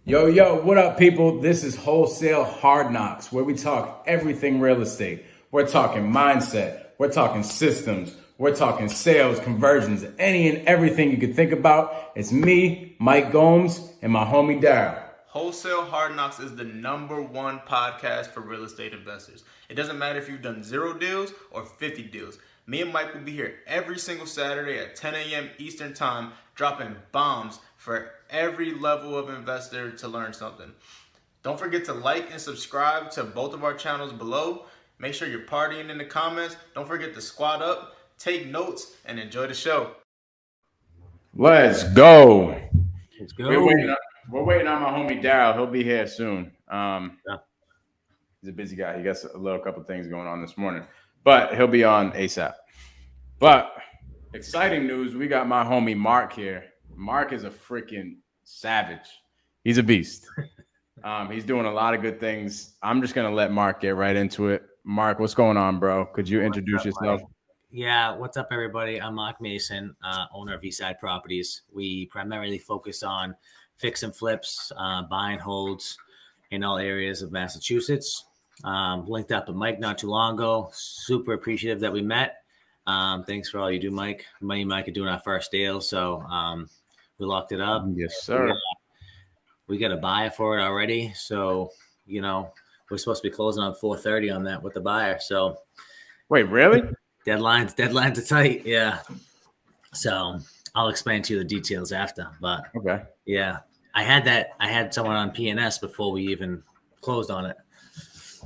Yo, what up, people? This is Wholesale Hard Knocks, where we talk everything real estate. We're talking mindset. We're talking systems. We're talking sales, conversions, any and everything you could think about. It's me, Mike Gomes, and my homie Daryll. Wholesale Hard Knocks is the #1 podcast for real estate investors. It doesn't matter if you've done 0 deals or 50 deals. Me and Mike will be here every single Saturday at 10 a.m. Eastern Time, dropping bombs for every level of investor to learn something. Don't forget to like and subscribe to both of our channels below. Make sure you're partying in the comments. Don't forget to squat up, take notes, and enjoy the show. Let's go. Let's go. We're waiting on my homie Daryll. He'll be here soon. He's a busy guy. He got a couple things going on this morning, but he'll be on ASAP. But exciting news, we got my homie Marc here. Marc is a freaking savage. He's a beast. He's doing a lot of good things. I'm just going to let Marc get right into it. Marc, what's going on, bro? Could you introduce yourself? Yeah, what's up, everybody? I'm Marc Mason, owner of Eastside Properties. We primarily focus on fix and flips, buy and holds in all areas of Massachusetts. Linked up with Mike not too long ago. Super appreciative that we met. Thanks for all you do, Mike. Me and Mike are doing our first deal, so we locked it up. Yes, sir. We got a buyer for it already, so we're supposed to be closing on 4:30 on that with the buyer. So, wait, really? Deadlines are tight. Yeah. So I'll explain to you the details after. But okay, yeah, I had someone on PNS before we even closed on it.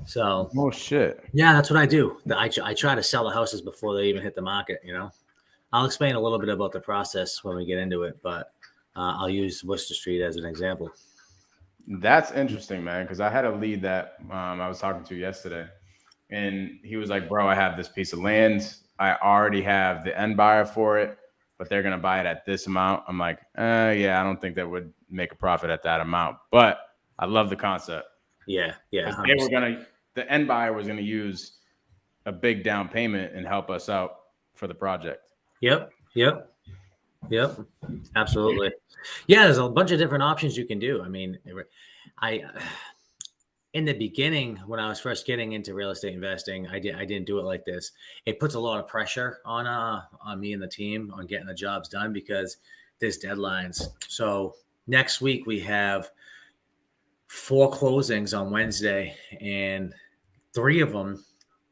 So oh shit. Yeah, that's what I do. I try to sell the houses before they even hit the market. I'll explain a little bit about the process when we get into it, but I'll use Worcester Street as an example. That's interesting, man, because I had a lead that I was talking to yesterday, and he was like, bro, I have this piece of land. I already have the end buyer for it, but they're going to buy it at this amount. I'm like, yeah, I don't think that would make a profit at that amount, but I love the concept. Yeah. The end buyer was going to use a big down payment and help us out for the project. Yep. Absolutely. Yeah, there's a bunch of different options you can do. I mean, in the beginning, when I was first getting into real estate investing, I didn't do it like this. It puts a lot of pressure on me and the team on getting the jobs done because there's deadlines. So next week we have 4 closings on Wednesday, and 3 of them,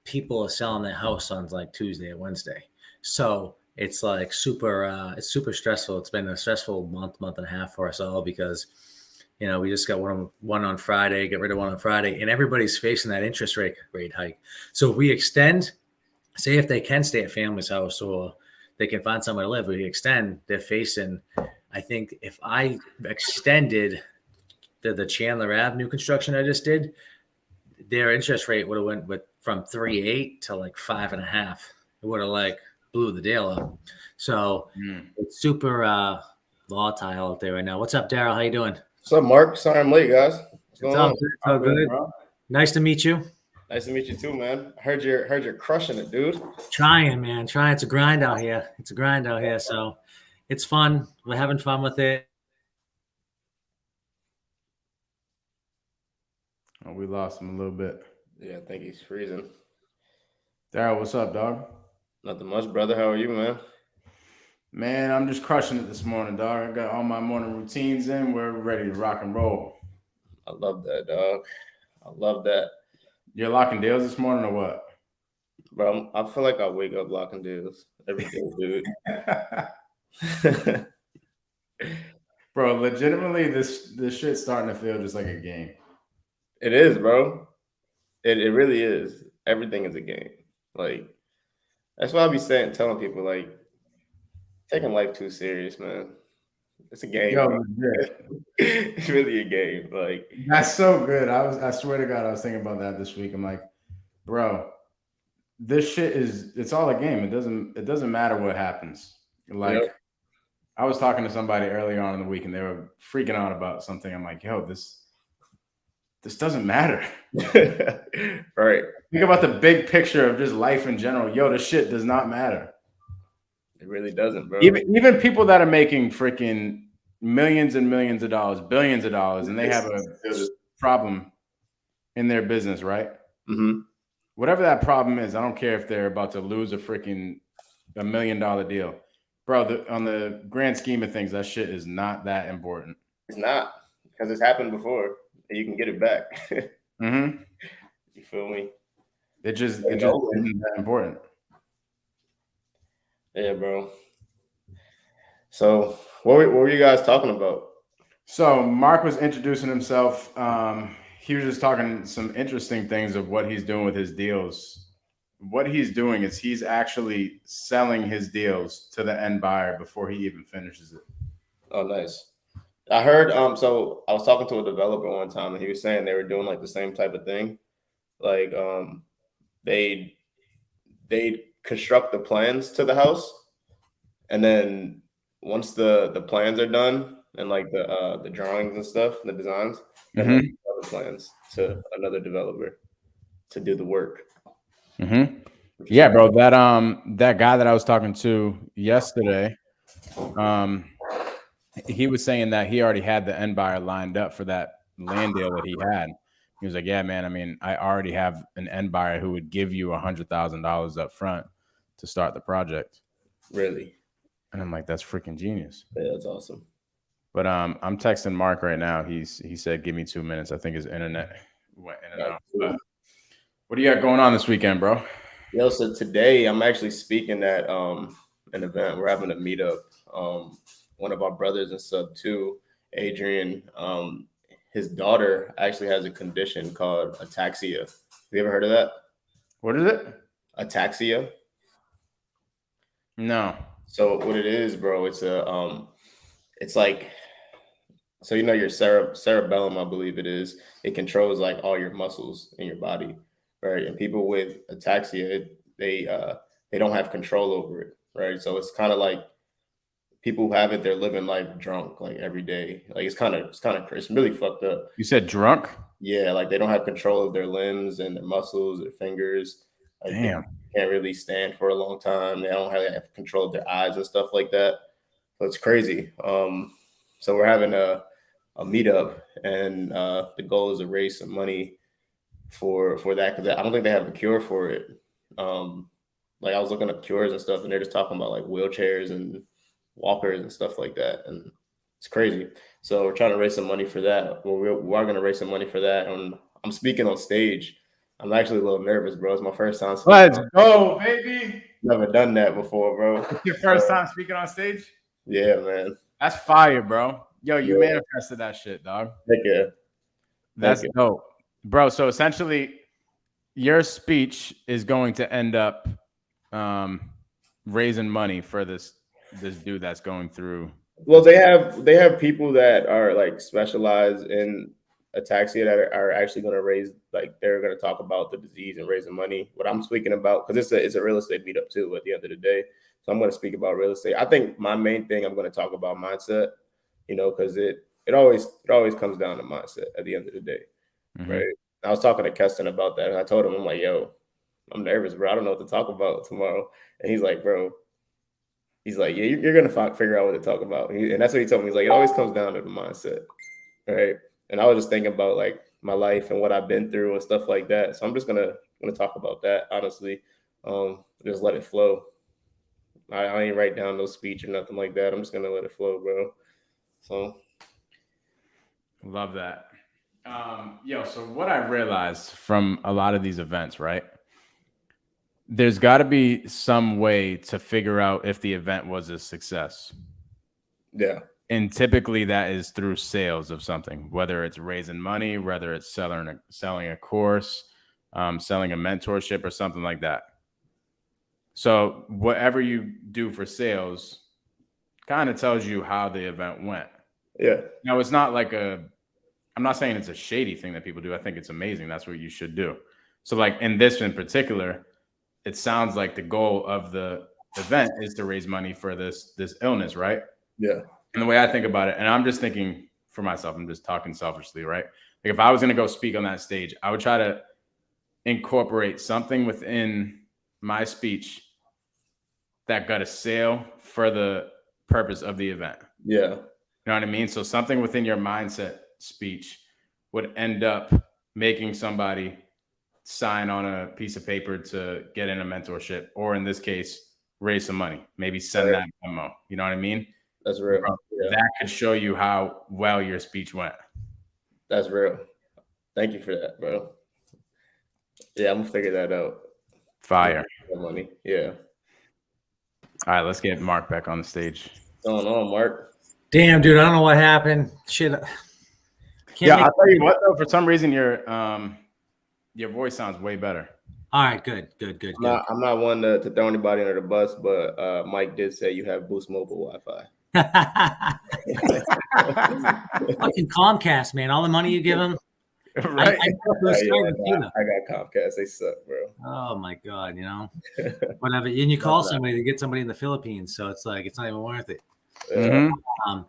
people are selling their house on like Tuesday or Wednesday. So it's like it's super stressful. It's been a stressful month and a half for us all because, we just got one on Friday, get rid of one on Friday, and everybody's facing that interest rate hike. So if we extend, say if they can stay at family's house or they can find somewhere to live, we extend, they're facing, I think if I extended the Chandler Ave new construction I just did, their interest rate would have went from 3.8 to like 5.5. It would have blew the deal up. So it's super volatile out there right now. What's up, Daryll? How you doing? What's up, Marc? Sorry I'm late, guys. What's going on? All good. Nice to meet you. Nice to meet you too, man. I heard you're crushing it, dude. Trying, man. It's a grind out here. So it's fun. We're having fun with it. Oh, we lost him a little bit. Yeah, I think he's freezing. Daryll, what's up, dog? Nothing much, brother. How are you, man? Man, I'm just crushing it this morning, dog. I got all my morning routines in. We're ready to rock and roll. I love that, dog. I love that. You're locking deals this morning or what? Bro, I feel like I wake up locking deals every day, dude. Bro, legitimately, this shit's starting to feel just like a game. It is, bro. It really is. Everything is a game. That's why I be telling people, taking life too serious, man. It's a game. Yo, it's really a game. That's so good. I swear to God, I was thinking about that this week. I'm like, bro, this shit it's all a game. It doesn't matter what happens. Yep. I was talking to somebody early on in the week and they were freaking out about something. I'm like, yo, this doesn't matter. Right. Think about the big picture of just life in general. Yo, this shit does not matter. It really doesn't, bro. Even people that are making freaking millions and millions of dollars, billions of dollars, and they have a problem in their business, right? Mm-hmm. Whatever that problem is, I don't care if they're about to lose a freaking $1 million deal. Bro, on the grand scheme of things, that shit is not that important. It's not, because it's happened before, and you can get it back. Mm-hmm. You feel me? It just isn't that important. Yeah, bro. So what were you guys talking about? So Marc was introducing himself. He was just talking some interesting things of what he's doing with his deals. What he's doing is he's actually selling his deals to the end buyer before he even finishes it. Oh, nice. I heard. So I was talking to a developer one time, and he was saying they were doing like the same type of thing. Like, they construct the plans to the house, and then once the plans are done and like the drawings and stuff, the designs, then they sell the plans to another developer to do the work. Mm-hmm. Yeah, bro. That guy that I was talking to yesterday, he was saying that he already had the end buyer lined up for that land deal that he had. He was like, "Yeah, man. I mean, I already have an end buyer who would give you $100,000 up front to start the project." Really? And I'm like, "That's freaking genius." Yeah, that's awesome. But I'm texting Marc right now. He said, "Give me 2 minutes." I think his internet went in and out. But what do you got going on this weekend, bro? Yo, so today I'm actually speaking at an event. We're having a meetup. One of our brothers in sub 2, Adrian, his daughter actually has a condition called ataxia. Have you ever heard of that? What is it? Ataxia. No. So what it is, bro, it's it's like, so you know your cerebellum, I believe it is. It controls like all your muscles in your body, right? And people with ataxia, they don't have control over it, right? So it's kind of like people who have it, they're living life drunk like every day. Like it's really fucked up. You said drunk? Yeah, like they don't have control of their limbs and their muscles, their fingers. Like Damn. they can't really stand for a long time. They don't have control of their eyes and stuff like that. So it's crazy. So we're having a meetup, and the goal is to raise some money for that, because I don't think they have a cure for it. Like I was looking up cures and stuff, and they're just talking about like wheelchairs and walkers and stuff like that, and it's crazy. So we're trying to raise some money for that. Well, we are going to raise some money for that, and I'm speaking on stage. I'm actually a little nervous, bro. It's my first time speaking. Let's go, baby. Never done that before, bro. It's your first time speaking on stage? Yeah, man. That's fire, bro. Yo, you manifested that shit, dog. Heck yeah. That's dope. Bro, so essentially your speech is going to end up raising money for this dude that's going through. Well, they have people that are like specialized in ataxia that are actually going to raise, like they're going to talk about the disease and raising money. What I'm speaking about, because it's a real estate meetup too at the end of the day. So I'm going to speak about real estate. I think my main thing, I'm going to talk about mindset, because it always comes down to mindset at the end of the day, right? I was talking to Keston about that, and I told him, I'm like, yo, I'm nervous, bro. I don't know what to talk about tomorrow. And he's like, bro, he's like, yeah, you're going to figure out what to talk about. And that's what he told me. He's like, it always comes down to the mindset, right? And I was just thinking about like my life and what I've been through and stuff like that. So I'm just gonna talk about that, honestly. Just let it flow. I ain't write down no speech or nothing like that. I'm just gonna let it flow, bro. So love that. So what I realized from a lot of these events, right? There's got to be some way to figure out if the event was a success. Yeah. And typically that is through sales of something, whether it's raising money, whether it's selling a course, selling a mentorship or something like that. So whatever you do for sales kind of tells you how the event went. Yeah. Now, it's not like I'm not saying it's a shady thing that people do. I think it's amazing. That's what you should do. So like in this in particular, it sounds like the goal of the event is to raise money for this illness, right? Yeah. And the way I think about it, and I'm just thinking for myself, I'm just talking selfishly, right? Like if I was going to go speak on that stage, I would try to incorporate something within my speech that got a sale for the purpose of the event. Yeah. You know what I mean? So something within your mindset speech would end up making somebody sign on a piece of paper to get in a mentorship, or in this case, raise some money, maybe send that memo. You know what I mean? That's real. Bro, Yeah. that could show you how well your speech went. That's real. Thank you for that, bro. Yeah, I'm gonna figure that out. Fire. Money. Yeah. All right, let's get Marc back on the stage. What's going on, Marc? Damn, dude, I don't know what happened. Shit. I'll tell you what though. For some reason, your voice sounds way better. All right, good. I'm not one to throw anybody under the bus, but Mike did say you have Boost Mobile Wi-Fi. Fucking Comcast, man. All the money you give them. Right. I got Comcast. They suck, bro. Oh my god, whatever. And you call somebody to get somebody in the Philippines, so it's like it's not even worth it.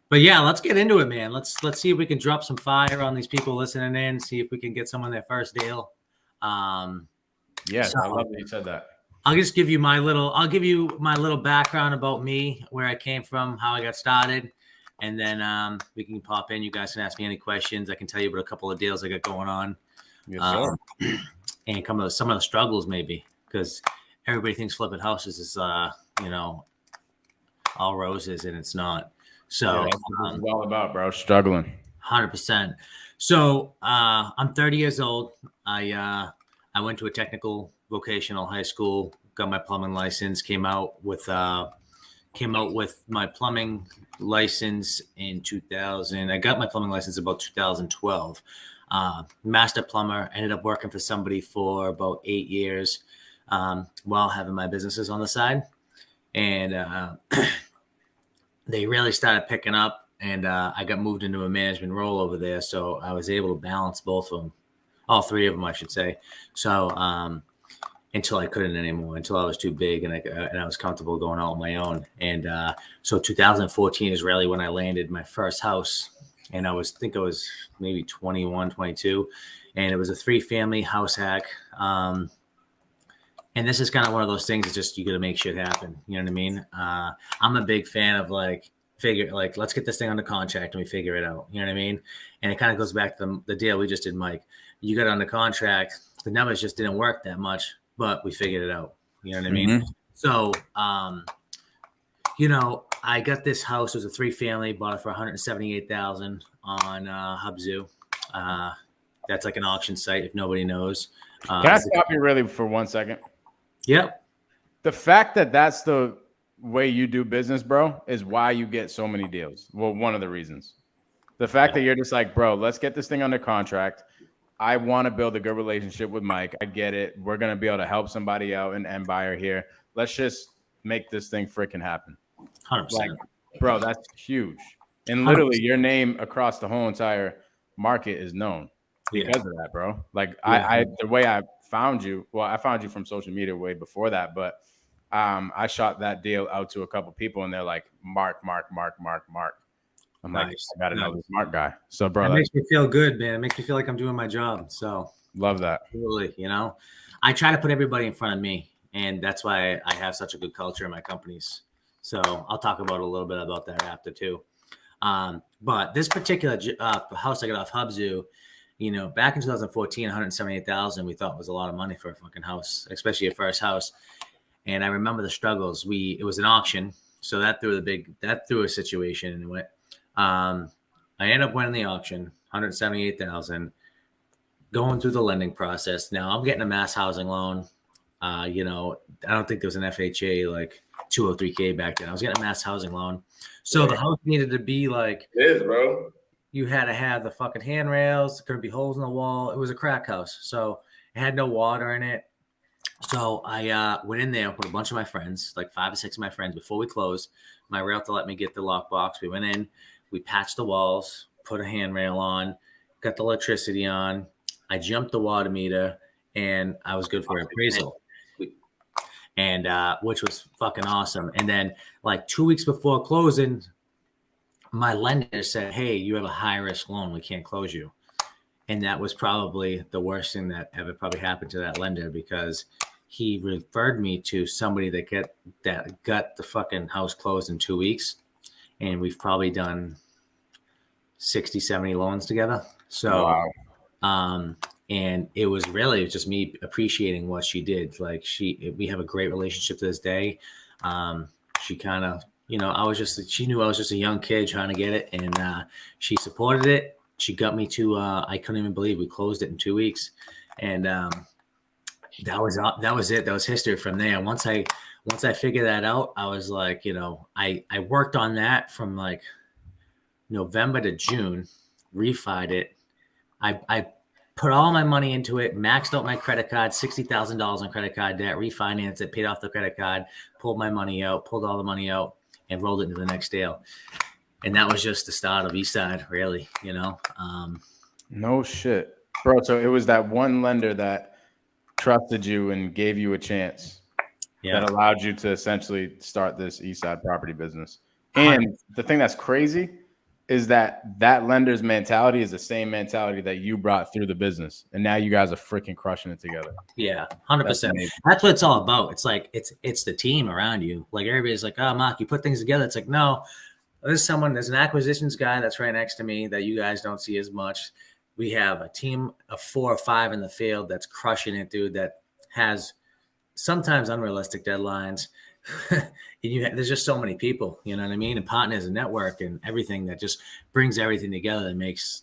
But yeah, let's get into it, man. Let's see if we can drop some fire on these people listening in. See if we can get someone their first deal. Yes, I love that you said that. I'll give you my little background about me, where I came from, how I got started, and then we can pop in. You guys can ask me any questions. I can tell you about a couple of deals I got going on, and some of the struggles maybe, because everybody thinks flipping houses is all roses, and it's not. So that's what it's all about, bro. Struggling. 100%. So I'm 30 years old. I went to a technical vocational high school, got my plumbing license, came out with my plumbing license in 2000. I got my plumbing license about 2012. Master plumber, ended up working for somebody for about 8 years while having my businesses on the side. And they really started picking up, and I got moved into a management role over there. So I was able to balance both of them. All three of them, I should say. So until I couldn't anymore, until I was too big and I was comfortable going out on my own. And so 2014 is really when I landed my first house. And I think I was maybe 21, 22. And it was a 3-family house hack. And this is kind of one of those things that just you got to make shit happen. You know what I mean? I'm a big fan of let's get this thing under contract and we figure it out. You know what I mean? And it kind of goes back to the deal we just did, Mike. You got under contract. The numbers just didn't work that much, but we figured it out. You know what I mean? Mm-hmm. So, I got this house. It was a 3-family, bought it for $178,000 on Hubzu. That's like an auction site if nobody knows. Can I stop you really for 1 second? Yep. The fact that that's the way you do business, bro, is why you get so many deals. Well, one of the reasons. The fact that you're just like, bro, let's get this thing under contract. I want to build a good relationship with Mike. I get it. We're going to be able to help somebody out, an end buyer here. Let's just make this thing freaking happen. 100%. Like, bro, that's huge. And literally 100%. Your name across the whole entire market is known because of that, bro. Like the way I found you, well, I found you from social media way before that, but I shot that deal out to a couple people and they're like, Marc. I'm like, I got to know this Marc guy. So, bro, that makes me feel good, man. It makes me feel like I'm doing my job. So, love that. Absolutely. I try to put everybody in front of me, and that's why I have such a good culture in my companies. So, I'll talk about a little bit about that after too. But this particular house I got off Hubzu, back in 2014, $178,000 we thought was a lot of money for a fucking house, especially a first house. And I remember the struggles. It was an auction, so that threw a situation into it. I ended up winning the auction, $178,000, going through the lending process. Now I'm getting a mass housing loan. I don't think there was an FHA like 203K back then. I was getting a mass housing loan. So the house needed to be like, it is, bro. You had to have the fucking handrails. There couldn't be holes in the wall. It was a crack house. So it had no water in it. So I went in there with a bunch of my friends, like 5 or 6 of my friends. Before we closed, my realtor let me get the lockbox. We went in, we patched the walls, put a handrail on, got the electricity on. I jumped the water meter, and I was good for appraisal. And which was fucking awesome. And then like 2 weeks before closing, my lender said, hey, you have a high risk loan. We can't close you. And that was probably the worst thing that ever probably happened to that lender, because he referred me to somebody that got the fucking house closed in 2 weeks. And we've probably done 60, 70 loans together. So, and it was just me appreciating what she did. Like we have a great relationship to this day. She kind of, she knew I was just a young kid trying to get it, and she supported it. She got me to, I couldn't even believe we closed it in 2 weeks. And that was it. That was history from there. Once I figured that out, I was like, I worked on that from like November to June, refied it. I put all my money into it, maxed out my credit card, $60,000 on credit card debt, refinanced it, paid off the credit card, pulled all the money out, and rolled it into the next deal. And that was just the start of Eastside, really, No shit, bro. So it was that one lender that trusted you and gave you a chance that allowed you to essentially start this Eastside property business. And the thing that's crazy is that lender's mentality is the same mentality that you brought through the business. And now you guys are freaking crushing it together. Yeah, 100%. That's what it's all about. It's like, it's the team around you. Like everybody's like, oh, Marc, you put things together. It's like, no, there's an acquisitions guy that's right next to me that you guys don't see as much. We have a team of 4 or 5 in the field that's crushing it, dude, that has sometimes unrealistic deadlines. There's just so many people, you know what I mean? And partners and network and everything that just brings everything together and makes,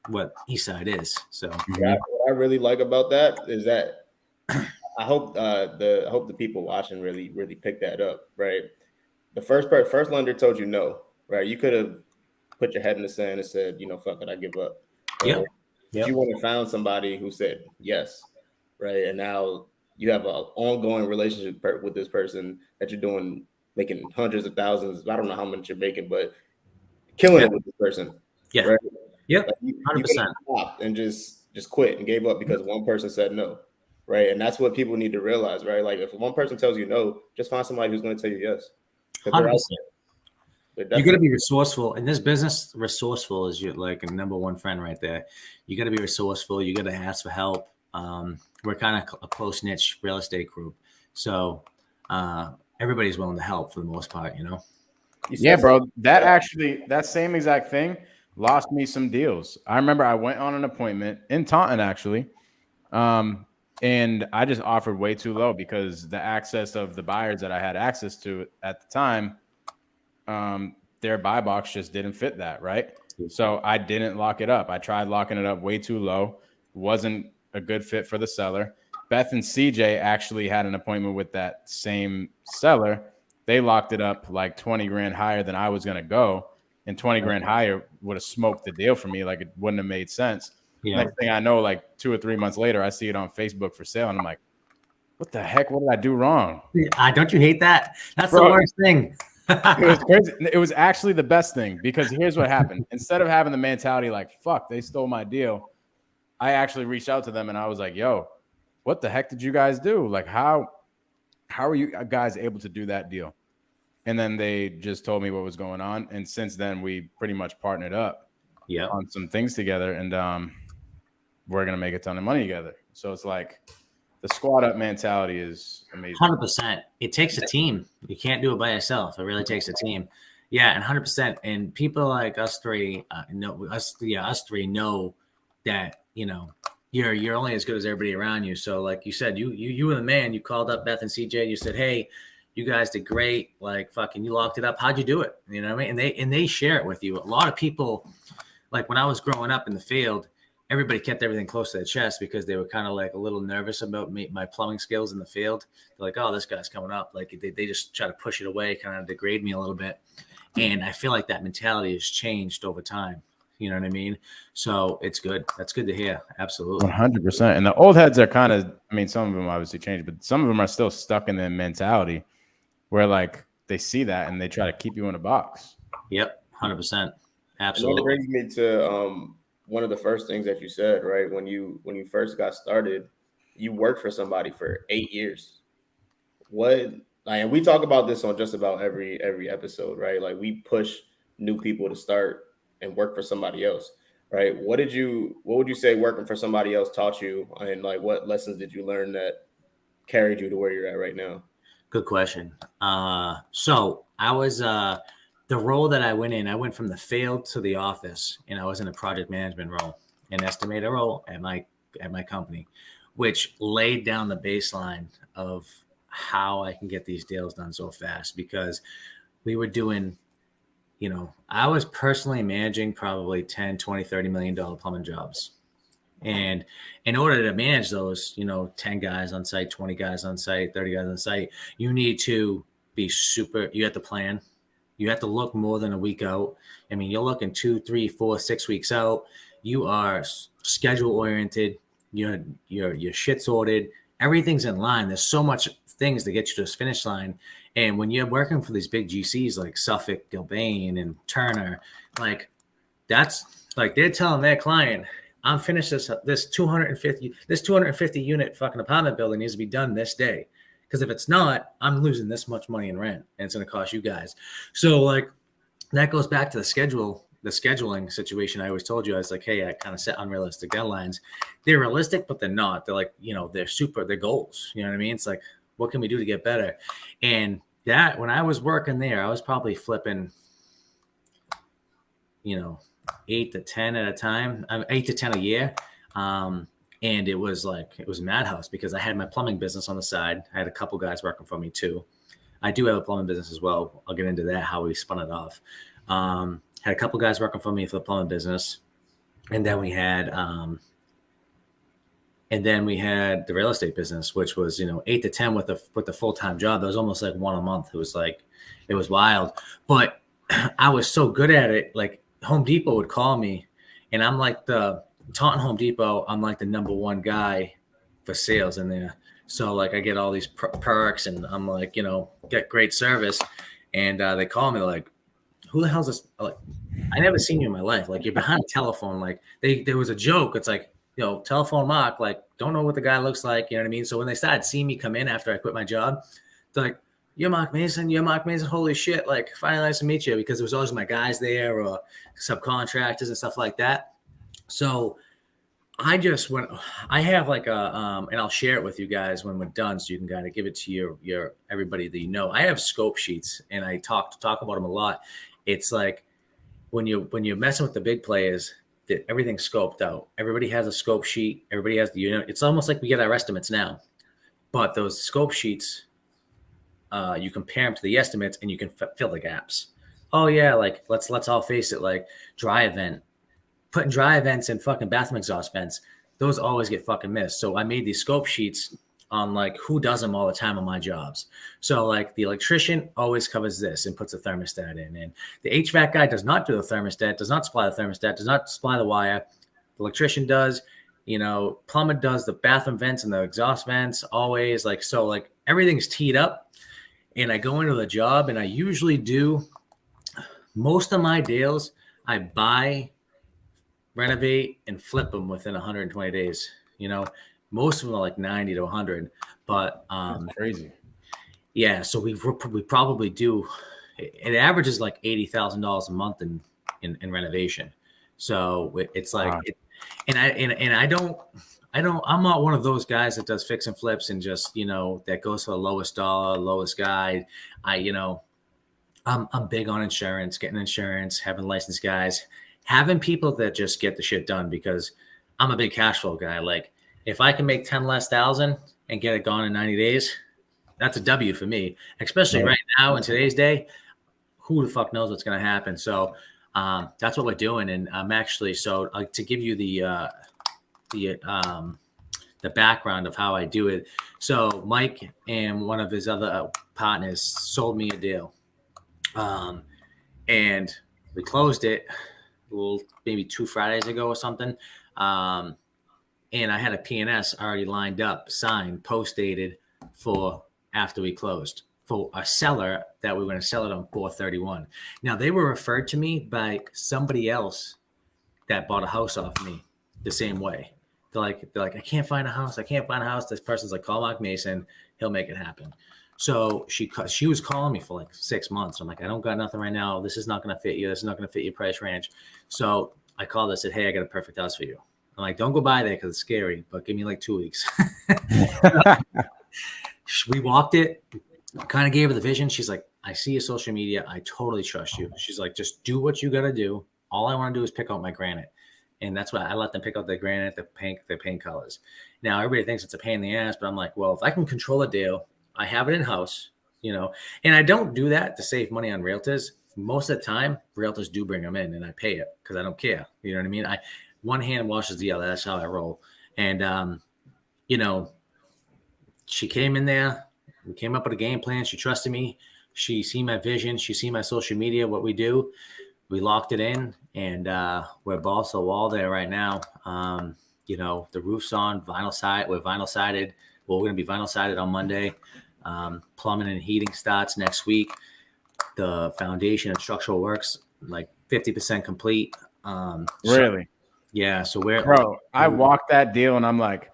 what Eastside is. So what I really like about that is that I hope the people watching really, really pick that up, right? The first lender told you no, right? You could have put your head in the sand and said, fuck it, I give up. Right? Yep. You would have found somebody who said yes, right? And now you have an ongoing relationship with this person that you're making hundreds of thousands. I don't know how much you're making, but killing it with this person. Yeah. Right? Yep. Like you 100%. stopped and just quit and gave up because one person said no. Right. And that's what people need to realize, right? Like if one person tells you no, just find somebody who's going to tell you yes. 100%. You got to be resourceful in this business. Resourceful is your like a number one friend right there. You got to be resourceful. You got to ask for help. We're kind of a close niche real estate group, so everybody's willing to help for the most part. Yeah, bro. That same exact thing lost me some deals. I remember I went on an appointment in Taunton actually, and I just offered way too low because the access of the buyers that I had access to at the time. Their buy box just didn't fit that, right? So I didn't lock it up. I tried locking it up way too low. Wasn't a good fit for the seller. Beth and CJ actually had an appointment with that same seller. They locked it up like 20 grand higher than I was going to go. And 20 grand higher would have smoked the deal for me. Like it wouldn't have made sense. Yeah. Next thing I know, like 2 or 3 months later, I see it on Facebook for sale. And I'm like, what the heck? What did I do wrong? Don't you hate that? That's the worst thing. It was crazy. It was actually the best thing because here's what happened. Instead of having the mentality like, fuck, they stole my deal, I actually reached out to them and I was like, yo, what the heck did you guys do? Like, how are you guys able to do that deal? And then they just told me what was going on. And since then, we pretty much partnered up on some things together. And we're going to make a ton of money together. So it's like, the squad up mentality is amazing. 100%. It takes a team. You can't do it by yourself. It really takes a team. Yeah, and 100%. And people like us three know that you're only as good as everybody around you. So like you said, you were the man. You called up Beth and CJ. You said, hey, you guys did great. Like fucking, you locked it up. How'd you do it? You know what I mean? And they share it with you. A lot of people, like when I was growing up in the field, everybody kept everything close to their chest because they were kind of like a little nervous about my plumbing skills in the field. They're like, oh, this guy's coming up. Like they just try to push it away, kind of degrade me a little bit. And I feel like that mentality has changed over time. You know what I mean? So it's good. That's good to hear. Absolutely. 100%. And the old heads are kind of, some of them obviously changed, but some of them are still stuck in their mentality where like they see that and they try to keep you in a box. Yep. 100%. Absolutely. It brings me to, one of the first things that you said, right? When you first got started, you worked for somebody for 8 years. And we talk about this on just about every episode, right? Like we push new people to start and work for somebody else, right? What would you say working for somebody else taught you? And like, what lessons did you learn that carried you to where you're at right now? Good question. So I was the role that I went from the field to the office, and I was in a project management role, an estimator role at my company, which laid down the baseline of how I can get these deals done so fast, because we were doing, I was personally managing probably 10, 20, $30 million plumbing jobs. And in order to manage those, 10 guys on site, 20 guys on site, 30 guys on site, you need to be you have to plan. You have to look more than a week out. I mean, you're looking 2, 3, 4, 6 weeks out. You are schedule oriented. Your shit's sorted. Everything's in line. There's so much things to get you to this finish line. And when you're working for these big GCs like Suffolk, Gilbane, and Turner, like that's like they're telling their client, I'm finished this 250 unit fucking apartment building needs to be done this day. Because if it's not, I'm losing this much money in rent, and it's going to cost you guys. So like that goes back to the scheduling situation. I always told you, I was like, hey, I kind of set unrealistic deadlines. They're realistic, but they're not. They're like, they're goals. You know what I mean? It's like, what can we do to get better? And that when I was working there, I was probably flipping, 8 to 10 at a time, 8 to 10 a year. And it was madhouse because I had my plumbing business on the side. I had a couple guys working for me too. I do have a plumbing business as well. I'll get into that, how we spun it off. Had a couple guys working for me for the plumbing business. And then we had the real estate business, which was, 8 to 10 with the full-time job. It was almost like one a month. It was wild, but I was so good at it. Like Home Depot would call me and I'm like Taunton Home Depot, I'm like the number one guy for sales in there. So like I get all these perks and I'm like, get great service. And they call me like, who the hell's this? Like, I never seen you in my life. Like you're behind a telephone. Like there was a joke. It's like, telephone Marc, like don't know what the guy looks like. You know what I mean? So when they started seeing me come in after I quit my job, they're like, you're Marc Mason. Holy shit. Like finally nice to meet you, because there was always my guys there or subcontractors and stuff like that. So I just I have like and I'll share it with you guys when we're done, so you can kind of give it to your everybody that I have scope sheets and I talk about them a lot. It's like when you're messing with the big players, that everything's scoped out. Everybody has a scope sheet. Everybody has the unit. It's almost like we get our estimates now, but those scope sheets, you compare them to the estimates and you can fill the gaps. Oh yeah, like let's all face it, like dry event. Putting dry vents in fucking bathroom exhaust vents, those always get fucking missed. So I made these scope sheets on like who does them all the time on my jobs. So like the electrician always covers this and puts a thermostat in, and the HVAC guy does not do the thermostat, does not supply the thermostat, does not supply the wire. The electrician does, plumber does the bathroom vents and the exhaust vents always. Like, so like everything's teed up, and I go into the job and I usually do most of my deals. I buy, renovate, and flip them within 120 days. Most of them are like 90 to 100, but that's crazy. Yeah, so we probably do. It averages like $80,000 a month in renovation. So it's like, wow. I'm not one of those guys that does fix and flips and just that goes for the lowest dollar, lowest guy. I'm big on insurance, getting insurance, having licensed guys. Having people that just get the shit done, because I'm a big cash flow guy. Like if I can make 10 less thousand and get it gone in 90 days, that's a W for me, especially right now in today's day. Who the fuck knows what's going to happen? So that's what we're doing. And I'm actually, to give you the background of how I do it. So Mike and one of his other partners sold me a deal. And we closed it maybe 2 Fridays ago or something. And I had a PNS already lined up, signed, post-dated for after we closed for a seller that we were going to sell it on 4/31. Now, they were referred to me by somebody else that bought a house off me the same way. They're like, I can't find a house. This person's like, call Marc Mason. He'll make it happen. So she was calling me for like 6 months. I'm like, I don't got nothing right now. This is not going to fit you. This is not going to fit your price range. So I called her and said, hey, I got a perfect house for you. I'm like, don't go by there because it's scary, but give me like 2 weeks. We walked it, kind of gave her the vision. She's like, I see your social media. I totally trust you. She's like, just do what you got to do. All I want to do is pick out my granite. And that's why I let them pick out the granite, the paint colors. Now, everybody thinks it's a pain in the ass, but I'm like, well, if I can control a deal, I have it in-house, and I don't do that to save money on realtors. Most of the time, realtors do bring them in, and I pay it because I don't care. You know what I mean? One hand washes the other. That's how I roll. And, she came in there. We came up with a game plan. She trusted me. She seen my vision. She seen my social media, what we do. We locked it in, and we're balls to the wall there right now. The roof's on vinyl side. We're vinyl sided. Well, we're going to be vinyl sided on Monday. Plumbing and heating starts next week. The foundation and structural works like 50% complete. Really? Yeah. So I walked that deal, and I'm like,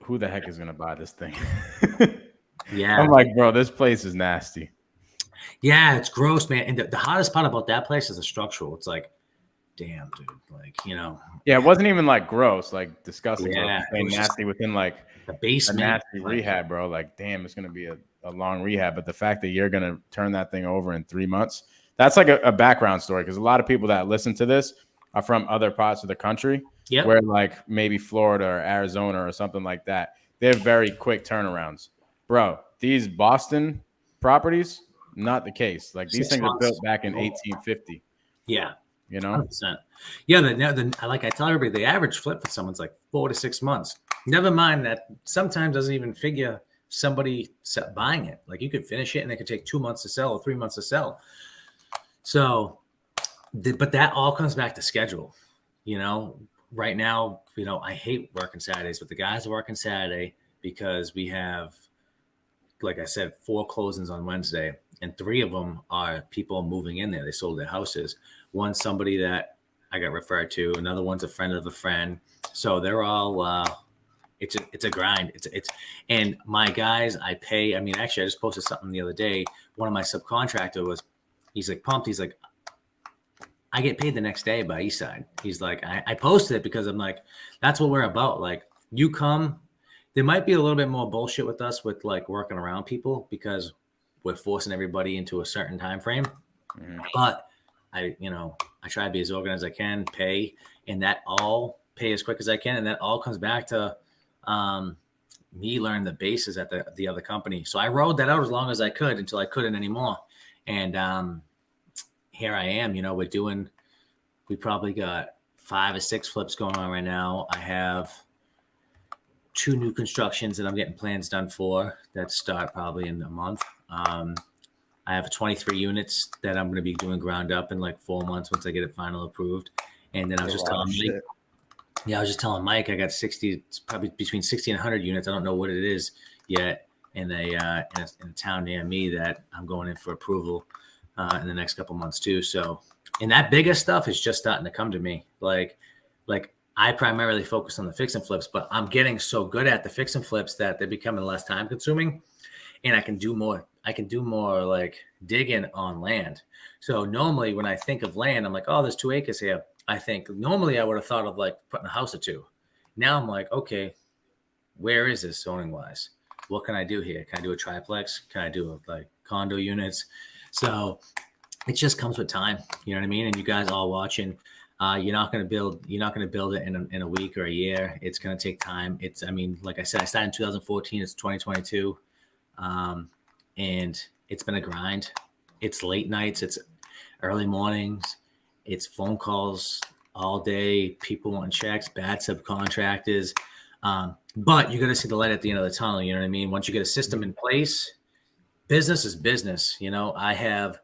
who the heck is going to buy this thing? Yeah. I'm like, bro, this place is nasty. Yeah, it's gross, man. And the hottest part about that place is the structural. It's like, damn, dude. Like, Yeah, it wasn't even like gross, like disgusting. Yeah, it was nasty within like the basement. A nasty rehab, bro. Like, damn, it's gonna be a long rehab. But the fact that you're gonna turn that thing over in 3 months, that's like a background story, because a lot of people that listen to this are from other parts of the country, where like maybe Florida or Arizona or something like that. They're very quick turnarounds, bro. These Boston properties, not the case. Like, these things are built back in 1850. Yeah. 100%. Yeah. Like I tell everybody, the average flip for someone's like 4 to 6 months. Never mind that sometimes doesn't even figure somebody buying it. Like, you could finish it and it could take 2 months to sell or 3 months to sell. So, but that all comes back to schedule. Right now, I hate working Saturdays, but the guys are working Saturday because we have, like I said, 4 closings on Wednesday, and 3 of them are people moving in there. They sold their houses. One's somebody that I got referred to. Another one's a friend of a friend. So they're all, it's a grind. And my guys, I pay. I mean, actually, I just posted something the other day. One of my subcontractor he's like pumped. He's like, I get paid the next day by Eastside. He's like, I posted it because I'm like, that's what we're about. Like, you come. There might be a little bit more bullshit with us with like working around people because we're forcing everybody into a certain time frame. Mm-hmm. But I try to be as organized as I can, pay as quick as I can. And that all comes back to me learning the bases at the other company. So I rode that out as long as I could until I couldn't anymore. And here I am, we probably got 5 or 6 flips going on right now. I have 2 new constructions that I'm getting plans done for that start probably in a month. I have 23 units that I'm going to be doing ground up in like 4 months once I get it final approved. And then I was just telling Mike, I got 60, probably between 60 and 100 units. I don't know what it is yet in a town near me that I'm going in for approval in the next couple months too. So, and that bigger stuff is just starting to come to me. Like I primarily focus on the fix and flips, but I'm getting so good at the fix and flips that they're becoming less time consuming, and I can do more. Like digging on land. So normally when I think of land, I'm like, oh, there's 2 acres here. I think normally I would have thought of like putting a house or 2. Now I'm like, okay, where is this zoning wise? What can I do here? Can I do a triplex? Can I do like condo units? So it just comes with time. You know what I mean? And you guys all watching, you're not going to build it in a week or a year. It's going to take time. Like I said, I started in 2014. It's 2022. And it's been a grind. It's late nights. It's early mornings. It's phone calls all day. People wanting checks, bad subcontractors. But you got to see the light at the end of the tunnel. You know what I mean? Once you get a system in place, business is business. I have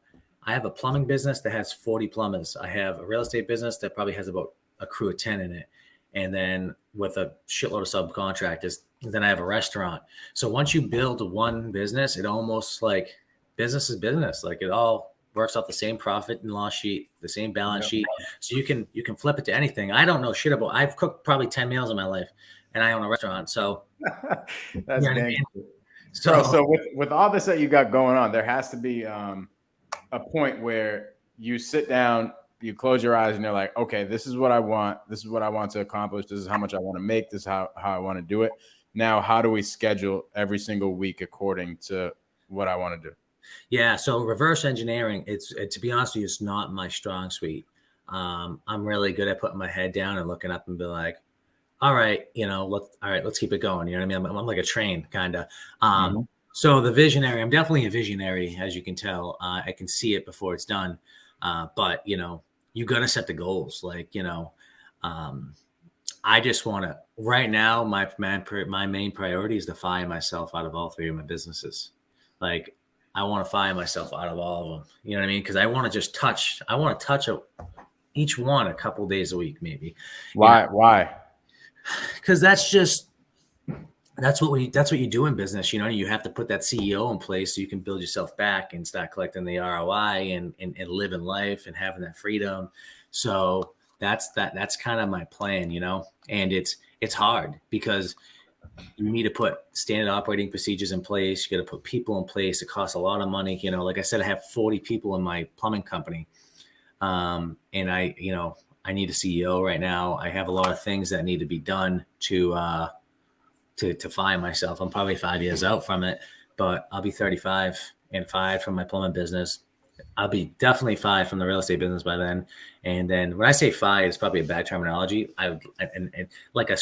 a plumbing business that has 40 plumbers. I have a real estate business that probably has about a crew of 10 in it. And then with a shitload of subcontractors, then I have a restaurant. So once you build one business, it almost like business is business. Like, it all works off the same profit and loss sheet, the same balance sheet. So you can flip it to anything. I don't know shit about. I've cooked probably 10 meals in my life, and I own a restaurant. So that's dang cool. So with all this that you got going on, there has to be a point where you sit down, you close your eyes, and you're like, okay, this is what I want. This is what I want to accomplish. This is how much I want to make. This is how I want to do it. Now, how do we schedule every single week according to what I want to do? Yeah, so reverse engineering, to be honest with you, it's not my strong suite. I'm really good at putting my head down and looking up and be like, all right, let's keep it going. You know what I mean? I'm like a train kind of. So the visionary, I'm definitely a visionary, as you can tell. I can see it before it's done. But you got to set the goals. I just want to. Right now, my main priority is to fire myself out of all three of my businesses. Like, I want to fire myself out of all of them. You know what I mean? Because I want to just touch. I want to touch each one a couple days a week, maybe. Why? Why? Because that's what you do in business. You have to put that CEO in place so you can build yourself back and start collecting the ROI and living life and having that freedom. So that's kind of my plan, and it's hard because you need to put standard operating procedures in place. You got to put people in place. It costs a lot of money. Like I said, I have 40 people in my plumbing company. And I need a CEO right now. I have a lot of things that need to be done to find myself. I'm probably 5 years out from it, but I'll be 35 and 5 from my plumbing business. I'll be definitely 5 from the real estate business by then. And then when I say 5, it's probably a bad terminology. And like a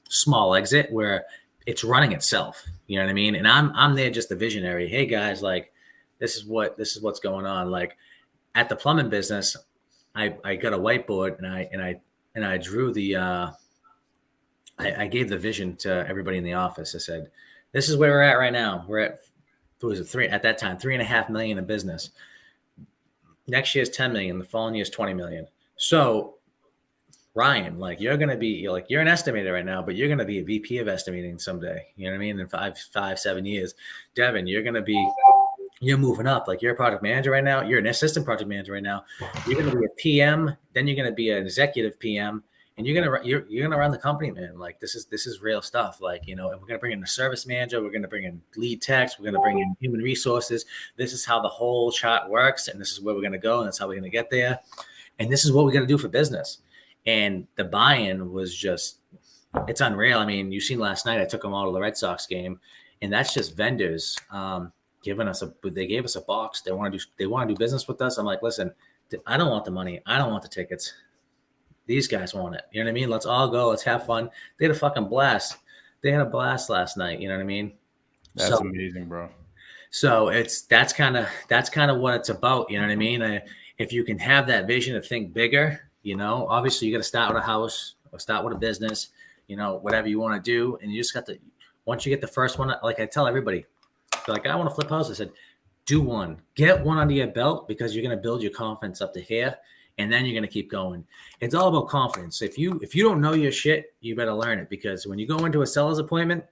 small exit where it's running itself. You know what I mean? And I'm there just a visionary. Hey guys, like this is what's going on. Like at the plumbing business, I got a whiteboard and I drew the I gave the vision to everybody in the office. I said, this is where we're at right now. We're at, at that time, $3.5 million in business. Next year's 10 million. The following year's 20 million. So Ryan, you're an estimator right now, but you're going to be a VP of estimating someday. You know what I mean? In 5, 7 years. Devin, you're moving up. Like you're a project manager right now. You're an assistant project manager right now. You're going to be a PM. Then you're going to be an executive PM. And you're gonna run the company, man. Like this is real stuff. And we're gonna bring in a service manager. We're gonna bring in lead techs. We're gonna bring in human resources. This is how the whole chart works, and this is where we're gonna go, and that's how we're gonna get there. And this is what we're gonna do for business. And the buy-in was it's unreal. I mean, you've seen last night. I took them all to the Red Sox game, and that's just vendors giving us they gave us a box. They want to do business with us. I'm like, listen, I don't want the money. I don't want the tickets. These guys want it. You know what I mean? Let's all go. Let's have fun. They had a fucking blast. They had a blast last night. You know what I mean? That's amazing, bro. So that's kind of what it's about. You know what I mean? If you can have that vision to think bigger, obviously you got to start with a house or start with a business, whatever you want to do. And you just got to, once you get the first one, like I tell everybody, they're like, I want to flip house. I said, do one, get one under your belt because you're going to build your confidence up to here. And then you're going to keep going. It's all about confidence. If you don't know your shit, you better learn it because when you go into a seller's appointment,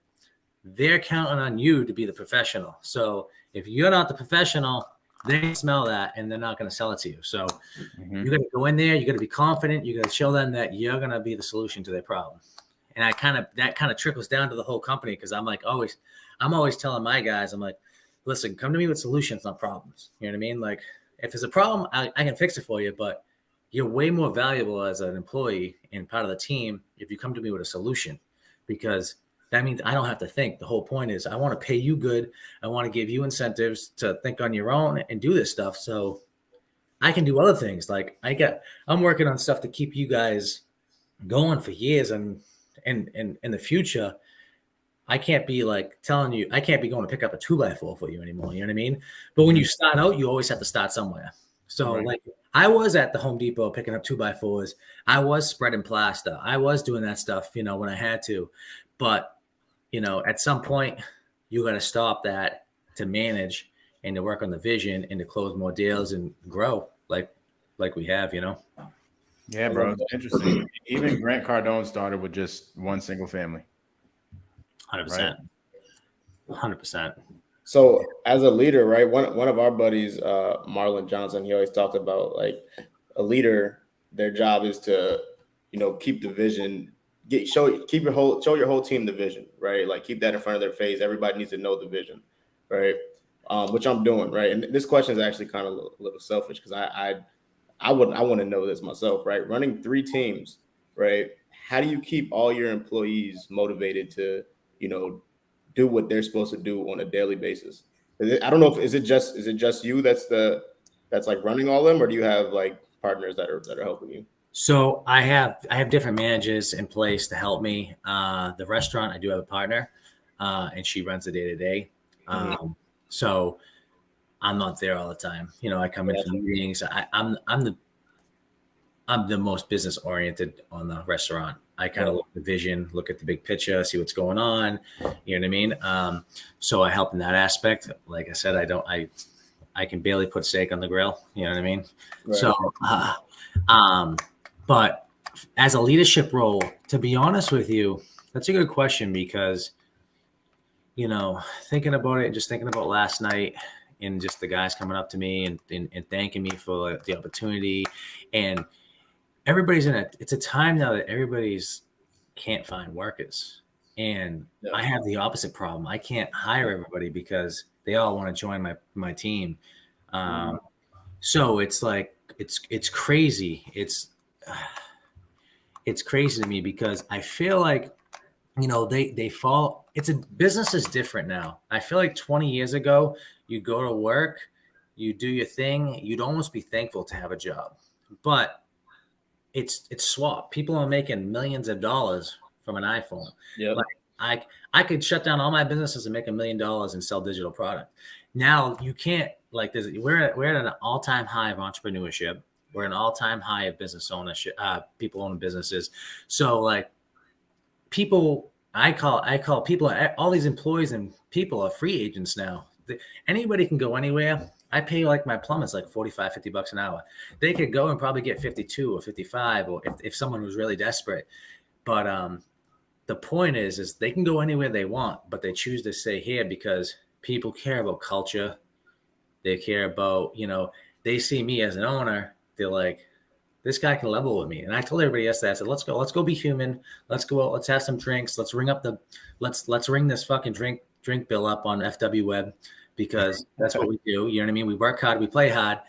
they're counting on you to be the professional. So if you're not the professional, they smell that and they're not going to sell it to you. So you got to go in there. You got to be confident. You got to show them that you're going to be the solution to their problem. And that kind of trickles down to the whole company because I'm always telling my guys, I'm like, listen, come to me with solutions, not problems. You know what I mean? Like if there's a problem, I can fix it for you, but you're way more valuable as an employee and part of the team if you come to me with a solution, because that means I don't have to think. The whole point is I want to pay you good. I want to give you incentives to think on your own and do this stuff. So I can do other things. Like I'm working on stuff to keep you guys going for years. And in the future, I can't be telling you, I can't be going to pick up a 2x4 for you anymore. You know what I mean? But when you start out, you always have to start somewhere. So right. I was at the Home Depot picking up 2x4s. I was spreading plaster. I was doing that stuff, when I had to. But, at some point, you got to stop that to manage and to work on the vision and to close more deals and grow like we have, Yeah, bro. It's interesting. Even Grant Cardone started with just one single family. 100%. 100%. So as a leader, right, one of our buddies, Marlon Johnson, he always talked about a leader, their job is to, keep the vision, show your whole team the vision, right? Like keep that in front of their face. Everybody needs to know the vision, right? Which I'm doing, right? And this question is actually kind of a little selfish because I want to know this myself, right? Running 3 teams, right? How do you keep all your employees motivated to, do what they're supposed to do on a daily basis? I don't know if is it just you that's like running all of them, or do you have like partners that are helping you? So I have different managers in place to help me. The restaurant, I do have a partner, and she runs the day to day. So I'm not there all the time. You know, I come in for meetings. I'm the most business oriented on the restaurant. I kind of look at the vision, look at the big picture, see what's going on. You know what I mean? So I help in that aspect. Like I said, I can barely put steak on the grill. You know what I mean? Right. So, but as a leadership role, to be honest with you, that's a good question because, you know, thinking about it and just thinking about last night and just the guys coming up to me and thanking me for the opportunity, and everybody's in it. It's a time now that everybody's can't find workers. And I have the opposite problem. I can't hire everybody because they all want to join my team. So it's like, it's crazy. It's crazy to me because I feel like, you know, they fall. Business is different now. I feel like 20 years ago, you go to work, you do your thing. You'd almost be thankful to have a job, but it's swap. People are making millions of dollars from an iPhone. Yeah. Like I could shut down all my businesses and make $1 million and sell digital product. Now you can't, like this. We're at an all-time high of entrepreneurship. We're at an all-time high of business ownership, people owning businesses. So like people, I call people, all these employees and people are free agents now. Anybody can go anywhere. I pay like my plumbers like $45-$50 an hour. They could go and probably get 52 or 55, or if someone was really desperate. But the point is they can go anywhere they want, but they choose to stay here because people care about culture. They care about, you know, they see me as an owner. They're like, this guy can level with me. And I told everybody yesterday, I said, let's go be human. Let's go out. Let's have some drinks. Let's ring this fucking drink bill up on FW Web, because that's what we do. You know what I mean? We work hard, we play hard.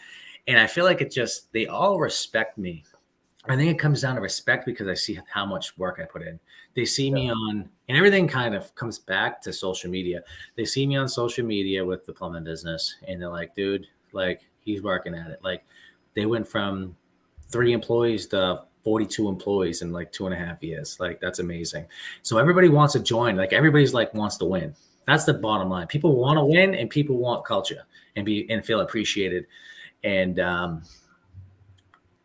And I feel like they all respect me. I think it comes down to respect because I see how much work I put in. They see me on, and everything kind of comes back to social media. They see me on social media with the plumbing business, and they're like, dude, like he's working at it. Like they went from 3 employees to 42 employees in like 2.5 years. Like that's amazing. So everybody wants to join. Like everybody's like wants to win. That's the bottom line. People want to win, and people want culture and feel appreciated. And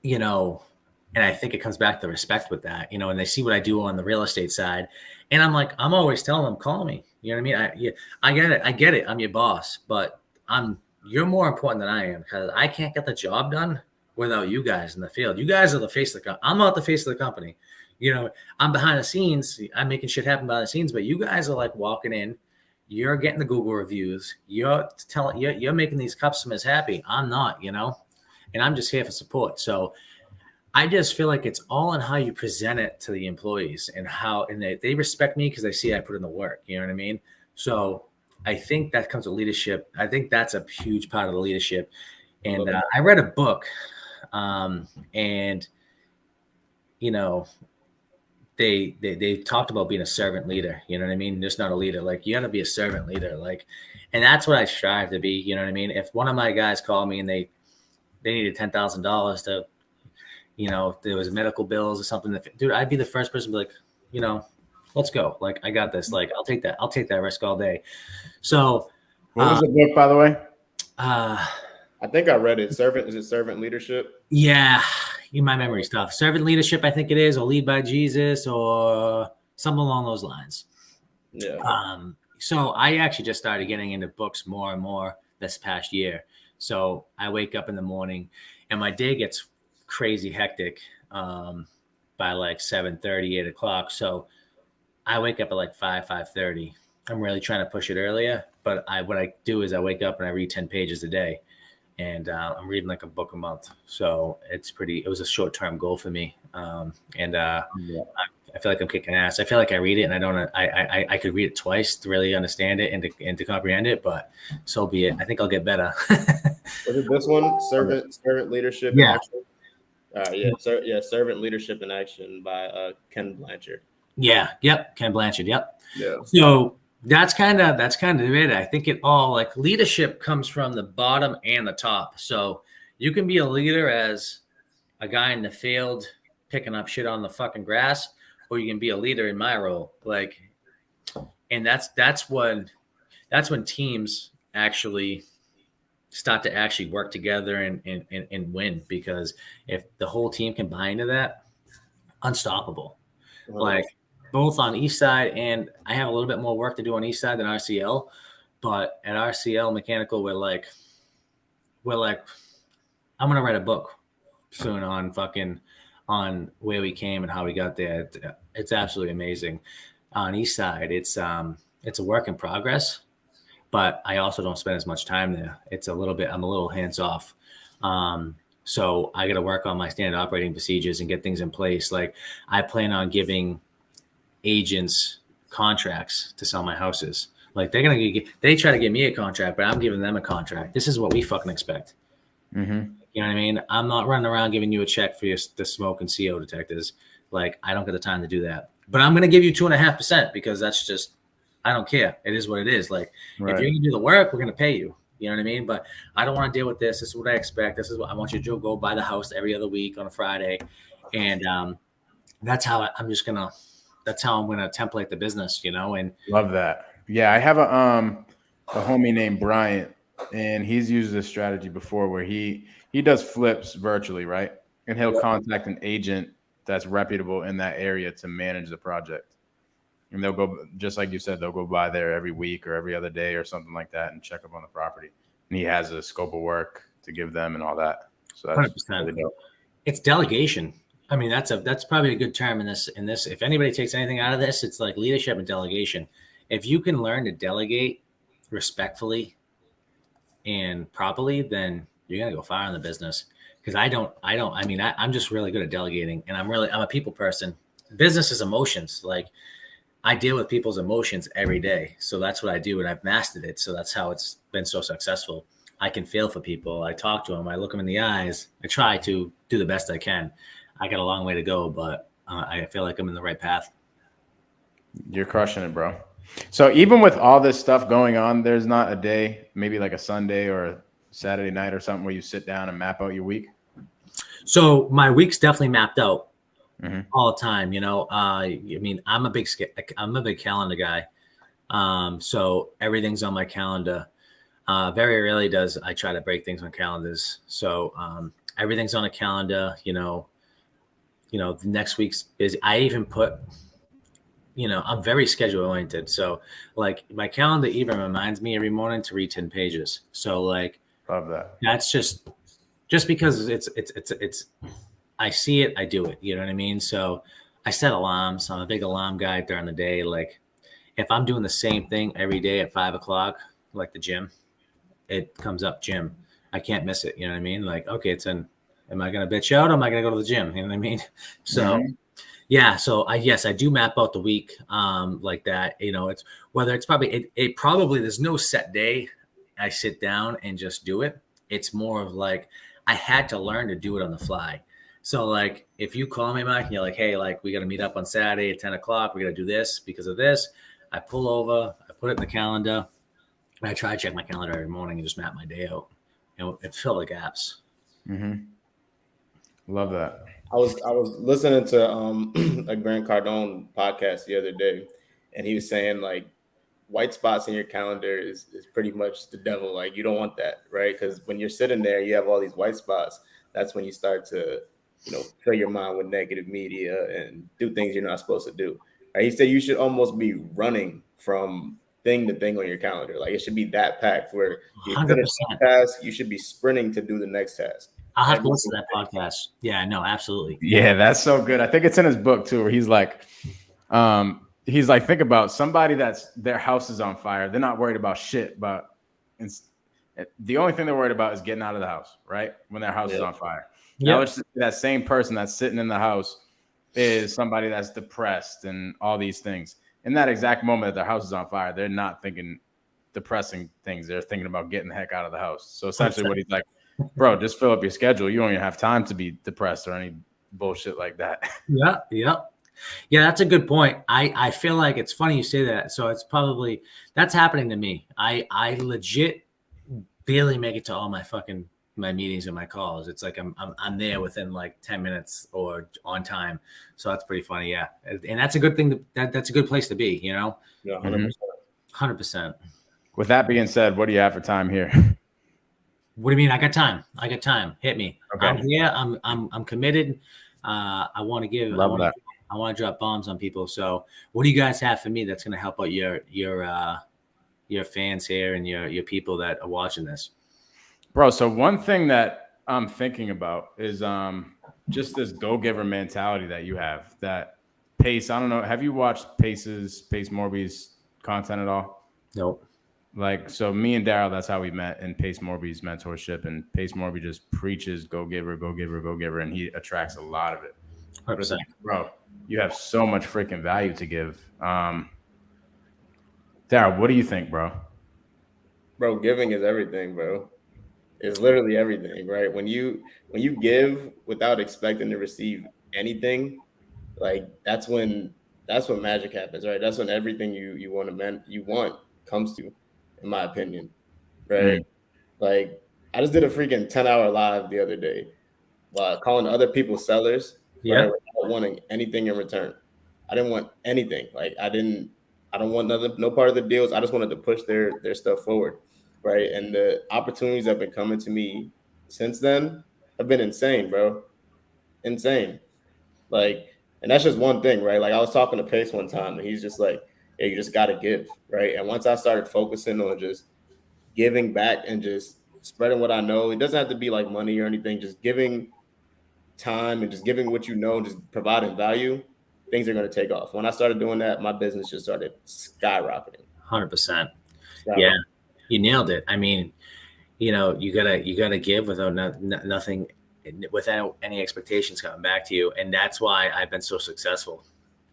you know, and I think it comes back to respect with that, you know, and they see what I do on the real estate side. And I'm like, I'm always telling them, call me. You know what I mean? I get it. I'm your boss, but you're more important than I am, because I can't get the job done without you guys in the field. You guys are the face of the company. I'm not the face of the company. You know, I'm behind the scenes. I'm making shit happen behind the scenes, but you guys are like walking in. You're getting the Google reviews. You're making these customers happy. I'm not, you know, and I'm just here for support. So I just feel like it's all in how you present it to the employees and they respect me because they see I put in the work. You know what I mean? So I think that comes with leadership. I think that's a huge part of the leadership. And I read a book, and you know, they talked about being a servant leader. You know what I mean? Just not a leader. Like you got to be a servant leader. Like, and that's what I strive to be. You know what I mean? If one of my guys called me and they needed $10,000 to, you know, if there was medical bills or something, dude, I'd be the first person to be like, you know, let's go. Like, I got this. Like, I'll take that risk all day. So what was the book, by the way? I think I read it. Is it Servant Leadership? Yeah. My memory stuff. Servant Leadership, I think it is, or Lead by Jesus, or something along those lines. Yeah. So I actually just started getting into books more and more this past year. So I wake up in the morning and my day gets crazy hectic by like 7:30, 8 o'clock. So I wake up at like 5:30. I'm really trying to push it earlier, but what I do is I wake up and I read 10 pages a day, and I'm reading like a book a month. So it was a short-term goal for me. I feel like I'm kicking ass. I feel like I read it and I could read it twice to really understand it and to comprehend it, but so be it. I think I'll get better. Was it this one? Servant Leadership in Action? Servant Leadership in Action by Ken Blanchard. Yeah. Yep. Ken Blanchard. Yep. Yeah. So That's kind of it. I think it all like leadership comes from the bottom and the top. So you can be a leader as a guy in the field picking up shit on the fucking grass, or you can be a leader in my role. Like, and that's when teams actually start to actually work together and win, because if the whole team can buy into that, unstoppable. Like both on East Side, and I have a little bit more work to do on East Side than RCL, but at RCL Mechanical, we're like, I'm gonna write a book soon on where we came and how we got there. It's absolutely amazing. On East Side, it's a work in progress, but I also don't spend as much time there. I'm a little hands off. So I got to work on my standard operating procedures and get things in place. Like I plan on giving agents contracts to sell my houses. Like they try to give me a contract, but I'm giving them a contract. This is what we fucking expect. Mm-hmm. You know what I mean? I'm not running around giving you a check for the smoke and CO detectors. Like I don't get the time to do that. But I'm going to give you 2.5% because that's just, I don't care. It is what it is. Like Right. if you're going to do the work, we're going to pay you. You know what I mean? But I don't want to deal with this. This is what I expect. This is what I want you to go buy the house every other week on a Friday. And that's how I'm going to template the business, you know? And love that. Yeah. I have a homie named Bryant, and he's used this strategy before where he does flips virtually, right? And he'll contact an agent that's reputable in that area to manage the project. And they'll go, just like you said, they'll go by there every week or every other day or something like that and check up on the property. And he has a scope of work to give them and all that. So that's 100%. really dope. It's delegation. I mean, that's probably a good term in this. If anybody takes anything out of this, it's like leadership and delegation. If you can learn to delegate respectfully and properly, then you're going to go far in the business. Because I'm just really good at delegating, and I'm a people person. Business is emotions. Like I deal with people's emotions every day. So that's what I do, and I've mastered it. So that's how it's been so successful. I can feel for people. I talk to them. I look them in the eyes. I try to do the best I can. I got a long way to go, but I feel like I'm in the right path. You're crushing it, bro. So even with all this stuff going on, there's not a day, maybe like a Sunday or a Saturday night or something where you sit down and map out your week? So my week's definitely mapped out all the time. You know, I mean, I'm a big calendar guy. So everything's on my calendar. Very rarely I try to break things on calendars. So everything's on a calendar. You know, the next week's busy. I even put, I'm very schedule oriented. So like my calendar even reminds me every morning to read 10 pages. So like, love that. That's just because it's I see it, I do it. You know what I mean? So I set alarms. I'm a big alarm guy during the day. Like if I'm doing the same thing every day at 5:00, like the gym, it comes up gym. I can't miss it. You know what I mean? Like, okay, am I going to bitch out? Or am I going to go to the gym? You know what I mean? So yeah. So I do map out the week like that. You know, it's whether it's probably, there's no set day I sit down and just do it. It's more of like, I had to learn to do it on the fly. So like, if you call me, Mike, and you're like, hey, like we got to meet up on Saturday at 10:00. We got to do this because of this. I pull over, I put it in the calendar, and I try to check my calendar every morning and just map my day out, and fill the gaps. Love that. I was listening to a Grant Cardone podcast the other day, and he was saying like white spots in your calendar is pretty much the devil. Like you don't want that, right? Because when you're sitting there, you have all these white spots. That's when you start to, fill your mind with negative media and do things you're not supposed to do. Right? He said you should almost be running from thing to thing on your calendar. Like it should be that packed where you finish one task, you should be sprinting to do the next task. I'll have to listen to that podcast. Yeah, no, absolutely. Yeah, that's so good. I think it's in his book too, where he's like, think about somebody that's their house is on fire. They're not worried about shit, but the only thing they're worried about is getting out of the house, right? When their house is on fire. Now it's that same person that's sitting in the house is somebody that's depressed and all these things. In that exact moment that their house is on fire, they're not thinking depressing things. They're thinking about getting the heck out of the house. So essentially what he's like, bro, just fill up your schedule. You don't even have time to be depressed or any bullshit like that. Yeah. Yeah, that's a good point. I feel like it's funny you say that. So it's probably that's happening to me. I legit barely make it to all my meetings and my calls. It's like I'm there within like 10 minutes or on time. So that's pretty funny. Yeah. And that's a good thing that's a good place to be, you know? Yeah, 100%. 100%. With that being said, what do you have for time here? What do you mean? I got time. Hit me. Okay. I'm here. I'm committed. I want to give. Love that. I want to drop bombs on people. So, what do you guys have for me that's going to help out your fans here and your people that are watching this? Bro, so one thing that I'm thinking about is just this go-giver mentality that you have. That Pace. I don't know. Have you watched Pace Morby's content at all? Nope. Like, so me and Daryl, that's how we met in Pace Morby's mentorship, and Pace Morby just preaches go giver, and he attracts a lot of it. 100%. Like, bro, you have so much freaking value to give. Daryl, what do you think, bro? Bro, giving is everything, bro. It's literally everything, right? When you give without expecting to receive anything, like that's when magic happens, right? That's when everything you want comes to, in my opinion, right? Like I just did a freaking 10-hour live the other day, calling other people sellers, Yeah. right, without wanting anything in return. I didn't want anything. Like I don't want no part of the deals. I just wanted to push their stuff forward, right? And the opportunities that have been coming to me since then have been insane, bro. Insane. Like, and that's just one thing, right? Like I was talking to Pace one time and he's just like, yeah, you just got to give, right? And once I started focusing on just giving back and just spreading what I know, it doesn't have to be like money or anything, just giving time and just giving what you know, just providing value, things are going to take off. When I started doing that, my business just started skyrocketing. 100%. Yeah, you nailed it. I mean, you know, you gotta give without nothing, without any expectations coming back to you, and that's why I've been so successful.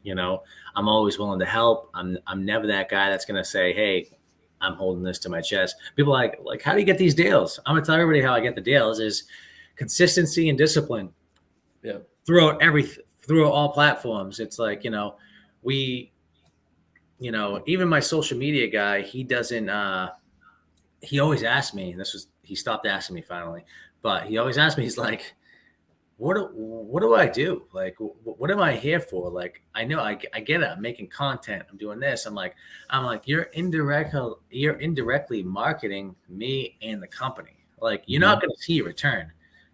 You know, I'm always willing to help. I'm never that guy that's gonna say, "Hey, I'm holding this to my chest." People are like, how do you get these deals? I'm gonna tell everybody how I get the deals is consistency and discipline. Yeah. Throughout all platforms. It's like, even my social media guy, he doesn't. He always asks me, and he stopped asking me finally, but he always asks me, he's like, what do I do? Like, what am I here for? Like, I know I get it. I'm making content. I'm doing this. I'm like, you're indirectly marketing me and the company. Like, you're not going to see a return.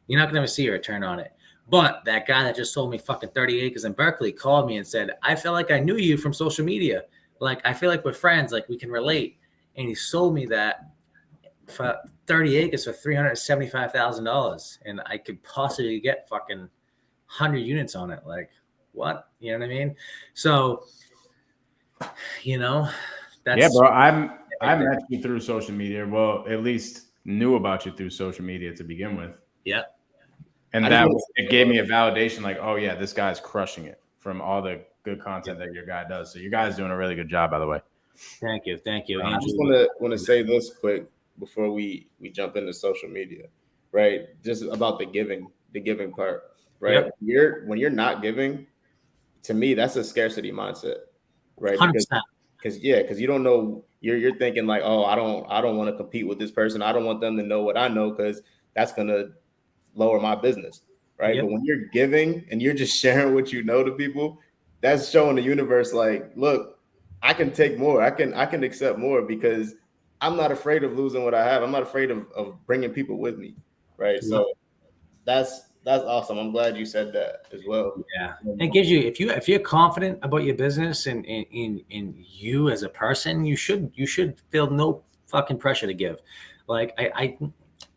You're not going to see a return on it. But that guy that just sold me fucking 30 acres in Berkeley called me and said, I felt like I knew you from social media. Like, I feel like we're friends. Like, we can relate. And he sold me that for 30 acres for $375,000, and I could possibly get fucking 100 units on it. Like, what? You know what I mean? So, that's yeah, bro. I met you through social media. Well, at least knew about you through social media to begin with. Yeah, and it gave me a validation. Like, oh yeah, this guy's crushing it from all the good content that your guy does. So your guy's doing a really good job, by the way. Thank you. I just want to say this quick before we jump into social media, right? Just about the giving part, right? Yep. When you're not giving, to me, that's a scarcity mindset, right? 100%. Because you don't know, you're thinking like, oh, I don't want to compete with this person. I don't want them to know what I know because that's gonna lower my business, right? Yep. But when you're giving and you're just sharing what you know to people, that's showing the universe like, look, I can take more. I can accept more because I'm not afraid of losing what I have. I'm not afraid of bringing people with me, right? Yeah. So that's awesome. I'm glad you said that as well. Yeah, it gives you, if you're confident about your business and in you as a person, you should feel no fucking pressure to give. Like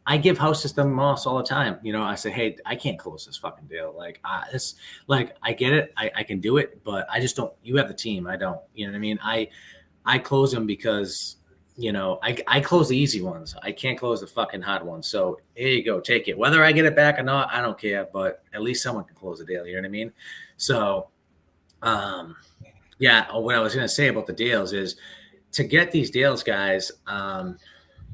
I give houses to Moss all the time. I say, hey, I can't close this fucking deal. Like I get it, I can do it, but I just don't. You have the team, I don't. You know what I mean? I close them because I close the easy ones. I can't close the fucking hard ones. So here you go, take it. Whether I get it back or not, I don't care. But at least someone can close the deal. You know what I mean? So, yeah. What I was gonna say about the deals is to get these deals, guys.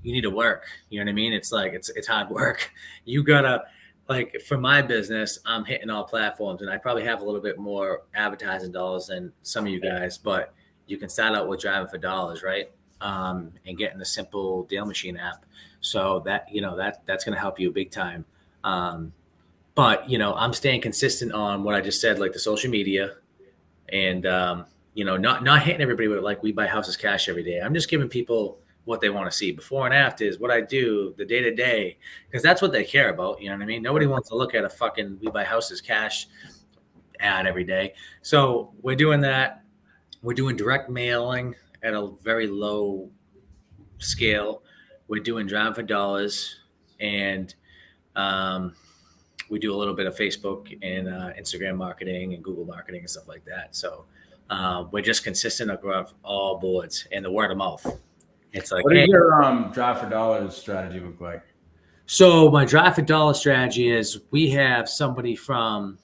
You need to work. You know what I mean? It's like it's hard work. You gotta like for my business, I'm hitting all platforms, and I probably have a little bit more advertising dollars than some of you guys, but you can start out with driving for dollars, right? And getting the simple deal machine app. So that, that's going to help you big time. But I'm staying consistent on what I just said, like the social media, and not hitting everybody with like we buy houses cash every day. I'm just giving people what they want to see. Before and after is what I do, the day to day, because that's what they care about. You know what I mean? Nobody wants to look at a fucking we buy houses cash ad every day. So we're doing that. We're doing direct mailing at a very low scale. We're doing driving for dollars, and we do a little bit of Facebook and Instagram marketing and Google marketing and stuff like that. So we're just consistent across all boards, and the word of mouth. It's like, what does your drive for dollars strategy look like? So my drive for dollars strategy is we have somebody from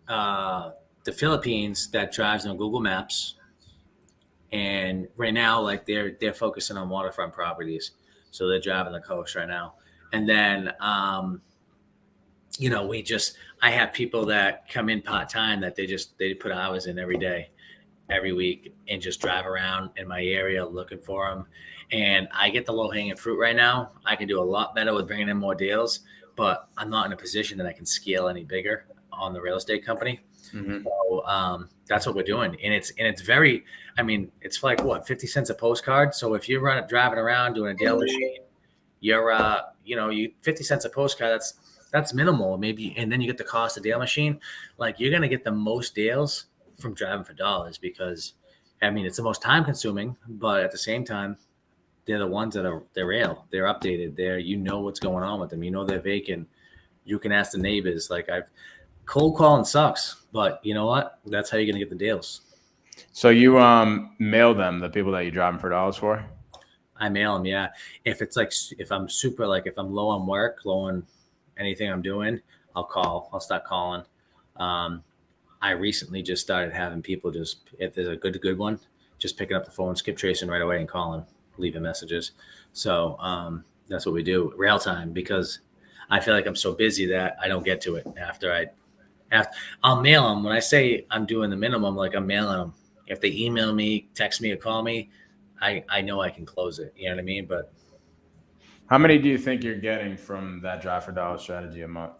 the Philippines that drives on Google Maps, and right now, like they're focusing on waterfront properties, so they're driving the coast right now. And then I have people that come in part time that they put hours in every day, every week, and just drive around in my area looking for them. And I get the low hanging fruit right now. I can do a lot better with bringing in more deals, but I'm not in a position that I can scale any bigger on the real estate company. Mm-hmm. So that's what we're doing, and it's very. I mean, it's like what 50 cents a postcard. So if you're driving around doing a deal machine, you're 50 cents a postcard. That's minimal, maybe, and then you get the cost of deal machine. Like you're gonna get the most deals from driving for dollars because, I mean, it's the most time consuming, but at the same time, they're the ones they're real, they're updated, what's going on with them, they're vacant. You can ask the neighbors. Like cold calling sucks, but you know what? That's how you're gonna get the deals. So you mail them, the people that you're driving for dollars for? I mail them, yeah. If it's like if I'm super like if I'm low on work, low on anything I'm doing, I'll start calling. I recently just started having people just, if there's a good one, just picking up the phone, skip tracing right away and calling, leaving messages. So that's what we do real time, because I feel like I'm so busy that I don't get to it after I'll mail them. When I say I'm doing the minimum, like I'm mailing them. If they email me, text me, or call me, I know I can close it. You know what I mean? But how many do you think you're getting from that drive for dollars strategy a month?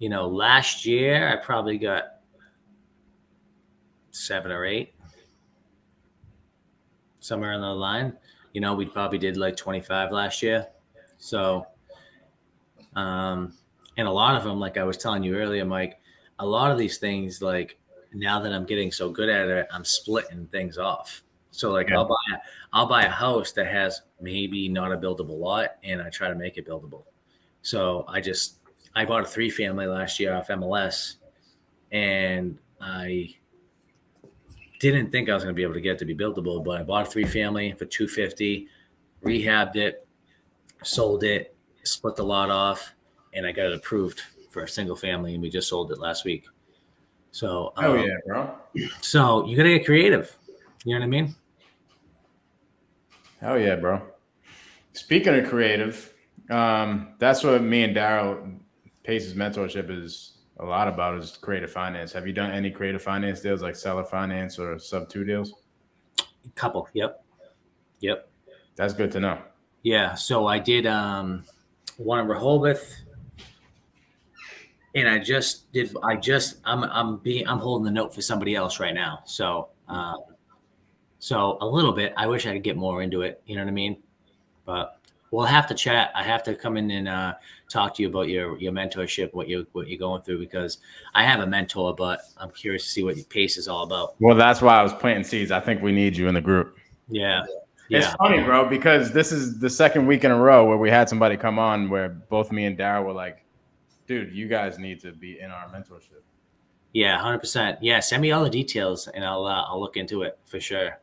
Last year I probably got 7 or 8, somewhere on the line. We probably did like 25 last year. So, and a lot of them, like I was telling you earlier, Mike, a lot of these things, like now that I'm getting so good at it, I'm splitting things off. So like yeah. I'll buy a house that has maybe not a buildable lot, and I try to make it buildable. So I bought a 3-family last year off MLS, and I didn't think I was going to be able to get it to be buildable, but I bought a 3-family for $250, rehabbed it, sold it, split the lot off, and I got it approved for a single family, and we just sold it last week. So, oh yeah, bro. So you got to get creative. You know what I mean? Hell yeah, bro. Speaking of creative, that's what me and Daryll Pace's mentorship is a lot about, is creative finance. Have you done any creative finance deals like seller finance or sub-2 deals? A couple. Yep. That's good to know. Yeah. So I did one in Rehoboth, and I'm holding the note for somebody else right now. So a little bit. I wish I could get more into it. You know what I mean? But we'll have to chat. I have to come in and talk to you about your mentorship, what you're going through, because I have a mentor, but I'm curious to see what your Pace is all about. Well, that's why I was planting seeds. I think we need you in the group. Yeah. It's funny, bro, because this is the second week in a row where we had somebody come on where both me and Daryl were like, dude, you guys need to be in our mentorship. Yeah, 100%. Yeah, send me all the details and I'll look into it for sure.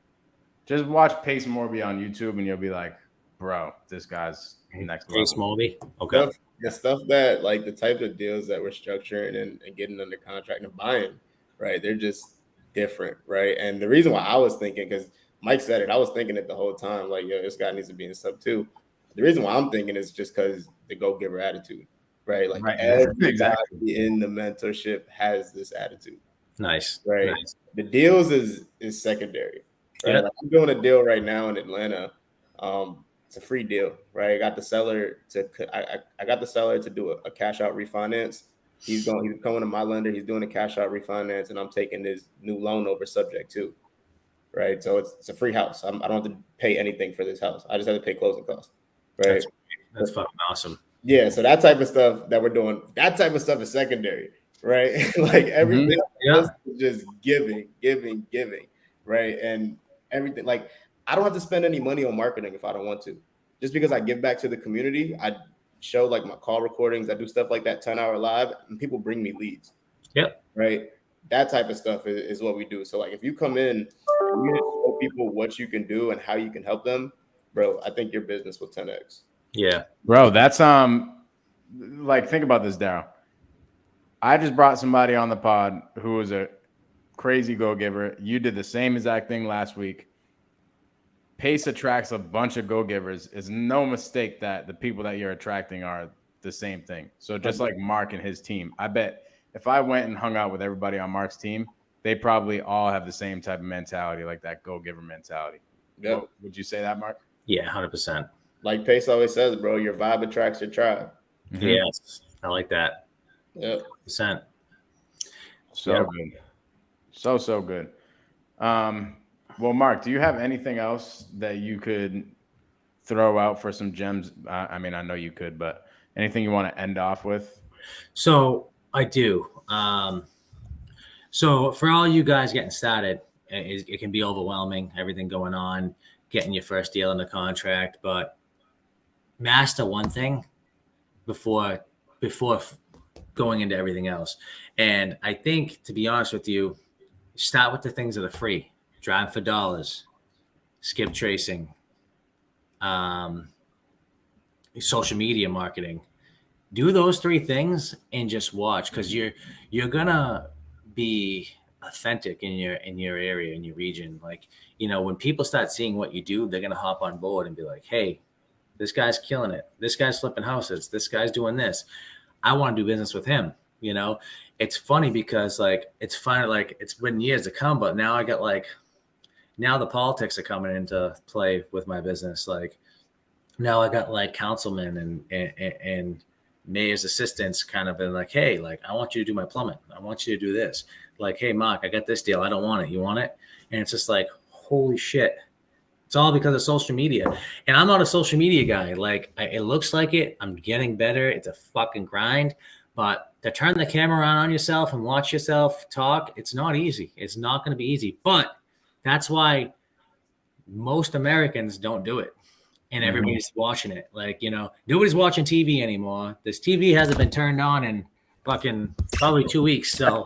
Just watch Pace Morby on YouTube and you'll be like, bro, this guy's next level. Pace Morby? Okay. The stuff that, like, the types of deals that we're structuring and getting under contract and buying, right? They're just different, right? And the reason why I was thinking, because Mike said it. I was thinking it the whole time. Like, yo, this guy needs to be in sub 2. The reason why I'm thinking is just because the go-giver attitude, right? Like everybody exactly. in the mentorship has this attitude. Nice. Right. Nice. The deals is secondary. Right. Yeah. Like I'm doing a deal right now in Atlanta. It's a free deal, right? I got the seller to do a cash out refinance. He's coming to my lender. He's doing a cash out refinance, and I'm taking his new loan over subject to. Right. So it's a free house. I don't have to pay anything for this house. I just have to pay closing costs. Right. That's fucking awesome. Yeah. So that type of stuff that we're doing, that type of stuff is secondary. Right. Like everything else is just giving. Right. And everything, like I don't have to spend any money on marketing if I don't want to. Just because I give back to the community, I show like my call recordings, I do stuff like that 10-hour live, and people bring me leads. Yep. Right. That type of stuff is what we do. So like if you come in and you show people what you can do and how you can help them, bro, I think your business will 10x. Yeah. Bro, that's like think about this, Daryl. I just brought somebody on the pod who was a crazy go-giver. You did the same exact thing last week. Pace attracts a bunch of go-givers. It's no mistake that the people that you're attracting are the same thing. So just like Marc and his team, I bet if I went and hung out with everybody on Marc's team, they probably all have the same type of mentality, like that go-giver mentality. Yep. Would you say that, Marc? Yeah, 100%. Like Pace always says, bro, your vibe attracts your tribe. Mm-hmm. Yes, I like that. Yep. 100%. So good. So good. Well, Marc, do you have anything else that you could throw out for some gems? I mean, I know you could, but anything you want to end off with? So I do. So for all you guys getting started, it can be overwhelming, everything going on, getting your first deal in the contract, but master one thing before going into everything else. And I think, to be honest with you, start with the things that are free. Drive for dollars, skip tracing, social media marketing. Do those 3 things and just watch, because you're gonna be authentic in your area, in your region. Like, you know, when people start seeing what you do, they're gonna hop on board and be like, hey, this guy's killing it. This guy's flipping houses. This guy's doing this. I want to do business with him. You know, it's funny because like, it's funny, like it's been years to come, but now I got like, now the politics are coming into play with my business. Like now I got like councilmen and mayor's assistants kind of been like, hey, like, I want you to do my plumbing. I want you to do this. Like, hey, Marc, I got this deal. I don't want it. You want it? And it's just like, holy shit. It's all because of social media. And I'm not a social media guy. Like it looks like it. I'm getting better. It's a fucking grind. But to turn the camera on yourself and watch yourself talk, it's not easy. It's not going to be easy. But that's why most Americans don't do it. And everybody's watching it. Like, you know, nobody's watching TV anymore. This TV hasn't been turned on in fucking probably 2 weeks. So,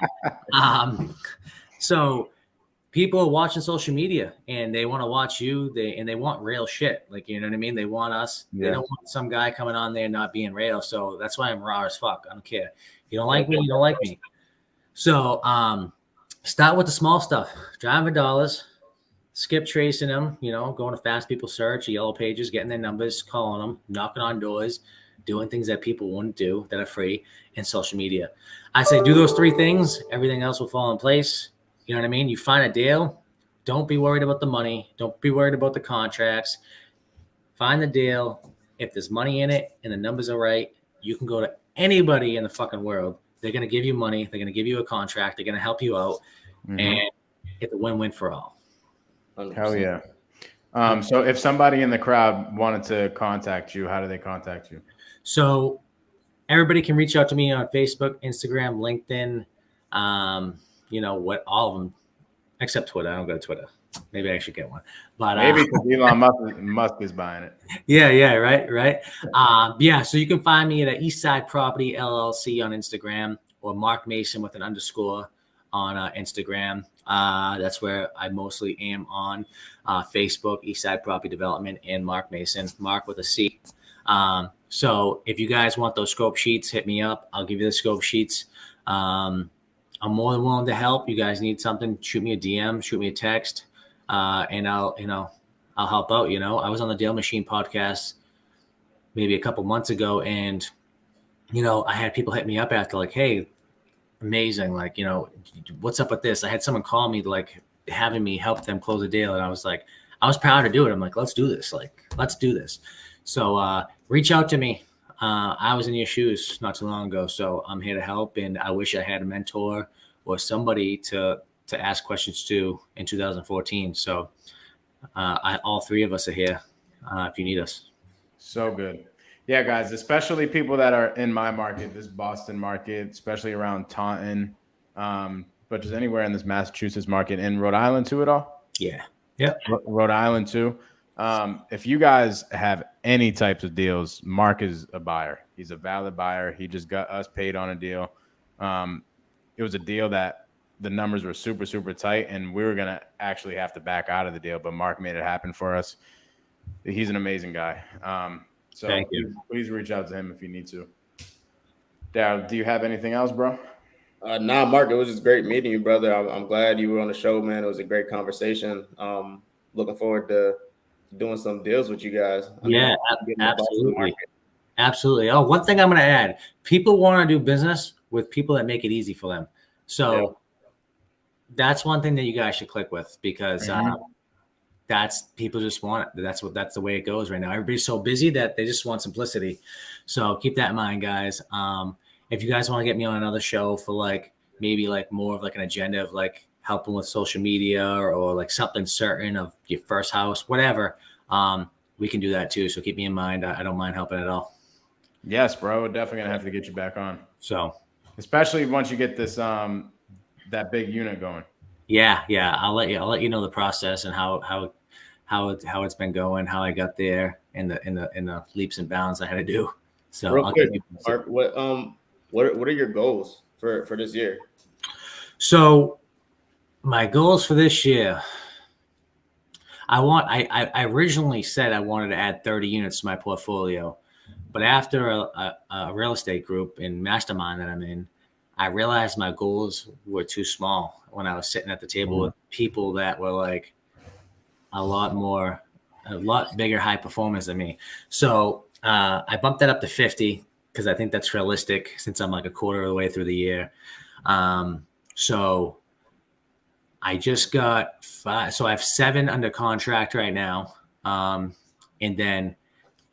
so people are watching social media and they want to watch you. They want real shit. Like, you know what I mean? They want us. Yeah. They don't want some guy coming on there not being real. So that's why I'm raw as fuck. I don't care. If you don't like me, you don't like me. So, start with the small stuff. Driving dollars. Skip tracing them, you know, going to fast people search, yellow pages, getting their numbers, calling them, knocking on doors, doing things that people wouldn't do that are free, and social media. I say do those 3 things. Everything else will fall in place. You know what I mean? You find a deal. Don't be worried about the money. Don't be worried about the contracts. Find the deal. If there's money in it and the numbers are right, you can go to anybody in the fucking world. They're going to give you money. They're going to give you a contract. They're going to help you out. And it's a win-win for all. 100%. Hell yeah. So if somebody in the crowd wanted to contact you, how do they contact you? So everybody can reach out to me on Facebook, Instagram, LinkedIn, you know, what, all of them, except Twitter. I don't go to Twitter. Maybe I should get one. But maybe because Elon Musk is buying it. Yeah, right. Yeah, so you can find me at Eastside Property LLC on Instagram, or Marc Mason with an underscore on Instagram. That's where I mostly am on Facebook, Eastside Property Development, and Marc Mason, Marc with a C. So if you guys want those scope sheets, hit me up. I'll give you the scope sheets. I'm more than willing to help. You guys need something, shoot me a DM, shoot me a text. and I'll help out. I was on the Dale Machine podcast maybe a couple months ago, and I had people hit me up after like, hey, amazing, like, what's up with this? I had someone call me like having me help them close a deal, and I was like, I was proud to do it. I'm like, let's do this. So reach out to me. I was in your shoes not too long ago, so I'm here to help, and I wish I had a mentor or somebody to ask questions to in 2014. So all three of us are here if you need us. So good. Yeah, guys, especially people that are in my market, this Boston market, especially around Taunton, but just anywhere in this Massachusetts market, and Rhode Island too at all? Yeah. Yeah. Rhode Island too. If you guys have any types of deals, Marc is a buyer. He's a valid buyer. He just got us paid on a deal. It was a deal that the numbers were super, super tight, and we were going to actually have to back out of the deal, but Marc made it happen for us. He's an amazing guy. So Thank you. Please reach out to him if you need to. Daryll, do you have anything else, bro? Nah, Marc, it was just great meeting you, brother. I'm glad you were on the show, man. It was a great conversation. Looking forward to doing some deals with you guys. Yeah, absolutely. Oh, one thing I'm going to add: people want to do business with people that make it easy for them. So that's one thing that you guys should click with, because that's people just want it. That's the way it goes right now. Everybody's so busy that they just want simplicity. So keep that in mind, guys. If you guys want to get me on another show for like maybe like more of like an agenda of like helping with social media or like something certain of your first house, whatever, we can do that too. So keep me in mind. I don't mind helping at all. Yes, bro. We're definitely gonna have to get you back on. So especially once you get this that big unit going. Yeah. I'll let you know the process and how it's been going, how I got there, and the leaps and bounds I had to do. So real quick, Marc, what are your goals for this year? So my goals for this year, I originally said I wanted to add 30 units to my portfolio, but after a real estate group and mastermind that I'm in, I realized my goals were too small when I was sitting at the table with people that were like a lot bigger high performers than me. So I bumped that up to 50 because I think that's realistic since I'm like a quarter of the way through the year. So I just got 5. So I have 7 under contract right now. And then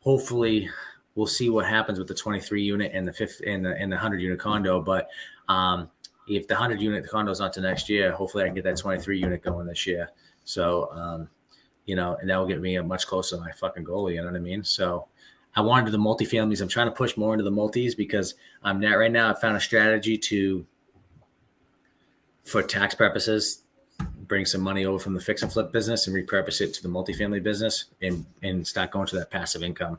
hopefully we'll see what happens with the 23 unit and the 100 unit condo. But if the 100 unit condo is not to next year, hopefully I can get that 23 unit going this year. So, and that will get me much closer to my fucking goal. You know what I mean? So I wanted to do the multifamilies. I'm trying to push more into the multis because I'm not right now. I found a strategy for tax purposes, bring some money over from the fix and flip business and repurpose it to the multifamily business and start going to that passive income.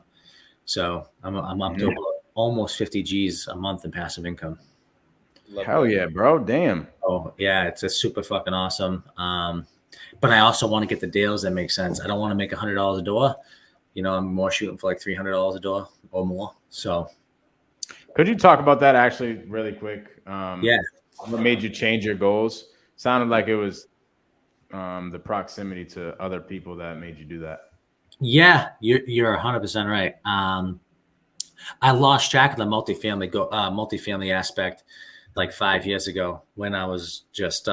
So I'm up to almost 50 G's a month in passive income. Hell yeah, bro. Damn. Oh yeah. It's a super fucking awesome. But I also want to get the deals that make sense. I don't want to make $100 a door. I'm more shooting for like $300 a door or more. So could you talk about that actually really quick? Yeah. What made you change your goals? Sounded like it was the proximity to other people that made you do that. Yeah, you're 100% right. I lost track of the multifamily aspect like 5 years ago when I was just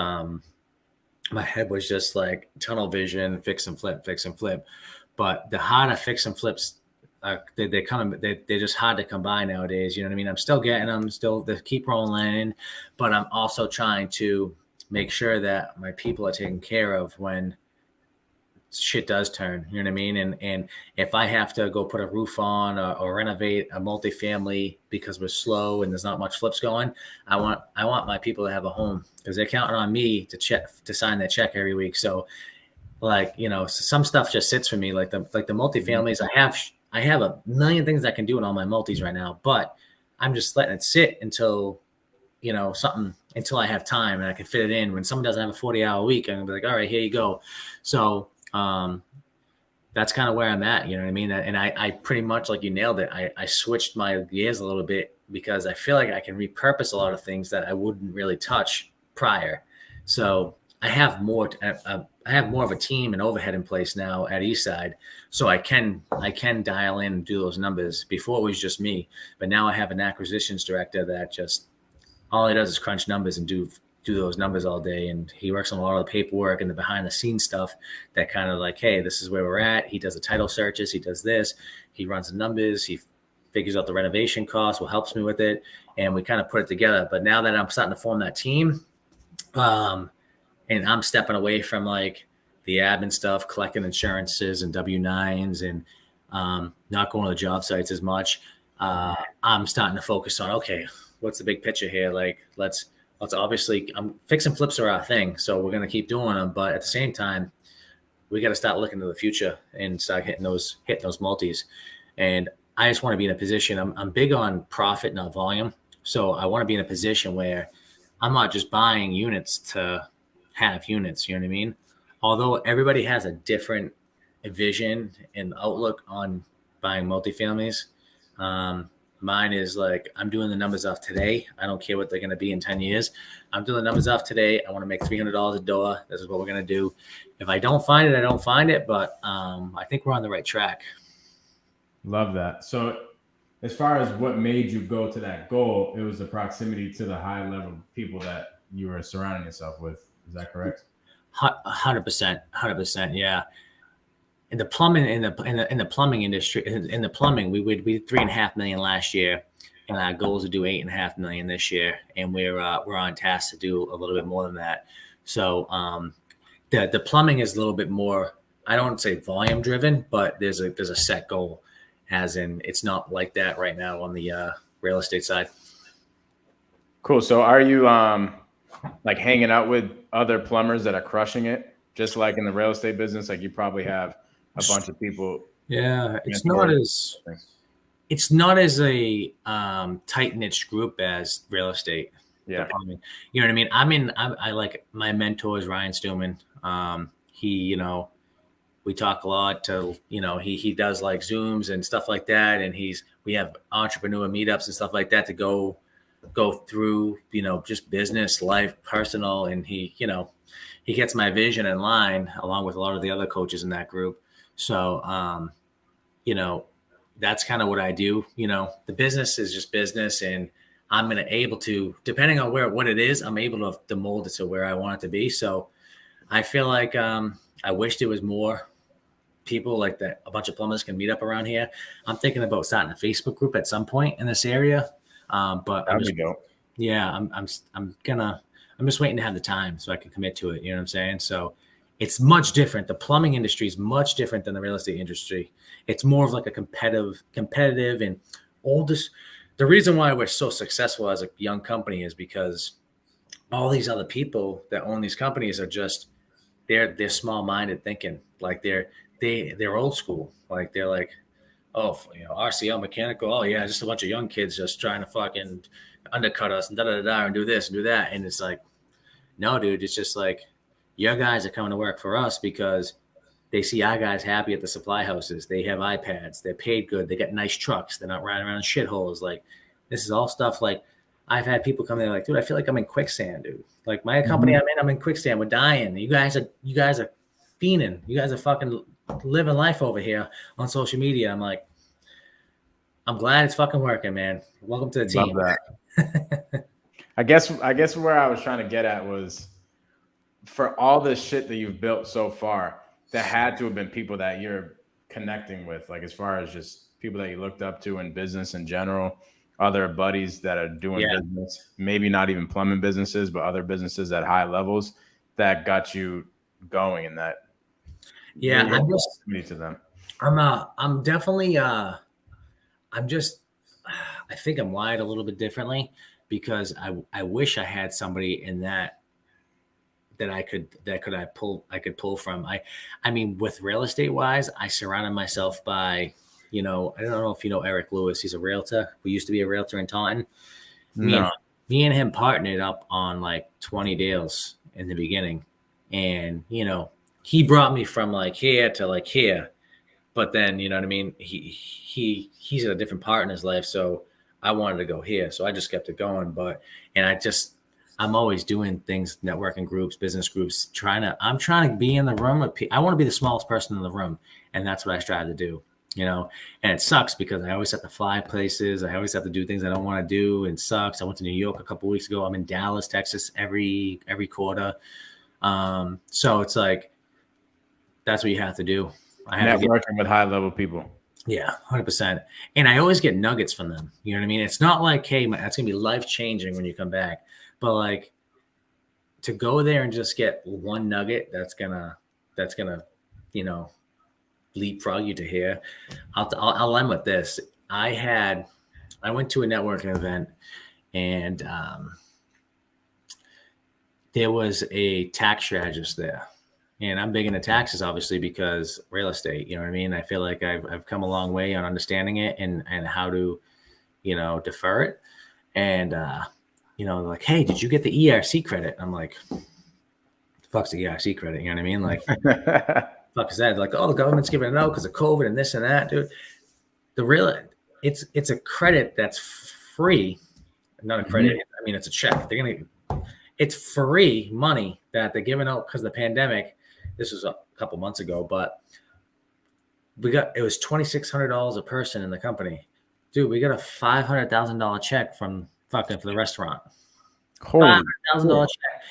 my head was just like tunnel vision, fix and flip. But the harder fix and flips, they're just hard to come by nowadays. You know what I mean? I'm still getting them, they keep rolling in, but I'm also trying to make sure that my people are taken care of when shit does turn. You know what I mean? And if I have to go put a roof on or renovate a multifamily because we're slow and there's not much flips going, I want my people to have a home because they're counting on me to sign their check every week. So like, some stuff just sits for me, like the multifamilies. I have a million things I can do in all my multis right now, but I'm just letting it sit until until I have time and I can fit it in. When someone doesn't have a 40-hour week, I'm gonna be like, all right, here you go. So that's kind of where I'm at, you know what I mean? And I pretty much, like you nailed it. I switched my gears a little bit because I feel like I can repurpose a lot of things that I wouldn't really touch prior. So I have more, I have more of a team and overhead in place now at Eastside, so I can dial in and do those numbers. Before it was just me, but now I have an acquisitions director that just all he does is crunch numbers and do those numbers all day, and he works on a lot of the paperwork and the behind the scenes stuff that kind of like, hey, this is where we're at. He does the title searches, he does this, he runs the numbers, he figures out the renovation costs, helps me with it, and we kind of put it together. But now that I'm starting to form that team, and I'm stepping away from like the admin stuff, collecting insurances and W-9s, and not going to the job sites as much. I'm starting to focus on, okay, what's the big picture here? Like, let's obviously, fix and flips are our thing, so we're gonna keep doing them. But at the same time, we got to start looking to the future and start hitting those multis. And I just want to be in a position. I'm big on profit, not volume. So I want to be in a position where I'm not just buying units to have units. You know what I mean? Although everybody has a different vision and outlook on buying multifamilies. Mine is like, I'm doing the numbers off today. I don't care what they're going to be in 10 years. I'm doing the numbers off today. I want to make $300 a door. This is what we're going to do. If I don't find it, I don't find it. But I think we're on the right track. Love that. So as far as what made you go to that goal, it was the proximity to the high level people that you were surrounding yourself with. Is that correct? 100%. Yeah. In the plumbing in the plumbing industry, in the plumbing, we did $3.5 million last year, and our goal is to do $8.5 million this year, and we're on task to do a little bit more than that. So the plumbing is a little bit more, I don't want to say volume driven, but there's a set goal, as in it's not like that right now on the real estate side. Cool. So are you like hanging out with other plumbers that are crushing it, just like in the real estate business? Like you probably have a bunch of people. Yeah, it's not as a tight knit group as real estate. Yeah, you know what I mean. I like, my mentor is Ryan Stillman. He, we talk a lot. He does like Zooms and stuff like that, and we have entrepreneur meetups and stuff like that to go through, just business, life, personal, and he gets my vision in line along with a lot of the other coaches in that group. So, that's kind of what I do. The business is just business, and I'm able to, depending on what it is, I'm able to mold it to where I want it to be. So I feel like I wish there was more people like that. A bunch of plumbers can meet up around here. I'm thinking about starting a Facebook group at some point in this area. But I'm just waiting to have the time so I can commit to it. You know what I'm saying? So it's much different. The plumbing industry is much different than the real estate industry. It's more of like a competitive and all this. The reason why we're so successful as a young company is because all these other people that own these companies are just, they're small-minded thinking. Like they're old school. Like they're like, oh, RCL mechanical. Oh yeah, just a bunch of young kids just trying to fucking undercut us and and do this and do that. And it's like, no, dude, it's just like, your guys are coming to work for us because they see our guys happy at the supply houses. They have iPads. They're paid good. They got nice trucks. They're not riding around in shitholes. Like, this is all stuff. Like, I've had people come in like, dude, I feel like I'm in quicksand, dude. Like my company I'm in quicksand. We're dying. You guys are fiending. You guys are fucking living life over here on social media. I'm like, I'm glad it's fucking working, man. Welcome to the team. Love that. I guess where I was trying to get at was, for all the shit that you've built so far, there had to have been people that you're connecting with, like as far as just people that you looked up to in business in general, other buddies that are doing business, maybe not even plumbing businesses, but other businesses at high levels that got you going in that. Yeah, to them. I'm definitely I think I'm wired a little bit differently because I wish I had somebody in that I could pull from. I mean, with real estate wise, I surrounded myself by, I don't know if you know Eric Lewis. He's a realtor. We used to be a realtor in Taunton. No. Me and him partnered up on like 20 deals in the beginning. And, he brought me from like here to like here. But then, you know what I mean? He's at a different part in his life. So I wanted to go here. So I just kept it going. I'm always doing things, networking groups, business groups, I'm trying to be in the room with people. I want to be the smallest person in the room. And that's what I strive to do, and it sucks because I always have to fly places. I always have to do things I don't want to do. And sucks. I went to New York a couple of weeks ago. I'm in Dallas, Texas every quarter. So it's like, that's what you have to do. Networking with high level people. Yeah, 100%. And I always get nuggets from them. You know what I mean? It's not like, hey, that's going to be life changing when you come back. But like, to go there and just get one nugget that's gonna leapfrog you to here. I'll end with this. I went to a networking event, and there was a tax strategist there. And I'm big into taxes, obviously, because real estate, you know what I mean? I feel like I've come a long way on understanding it and how to, defer it. And, like, hey, did you get the ERC credit? I'm like, the fuck's the ERC credit? You know what I mean? Like, fuck is that? Like, oh, the government's giving it out because of COVID and this and that, dude. It's a credit that's free, not a credit. I mean, it's a check. It's free money that they're giving out because of the pandemic. This was a couple months ago, but it was $2,600 a person in the company. Dude, we got a $500,000 check for the restaurant. $500,000 check.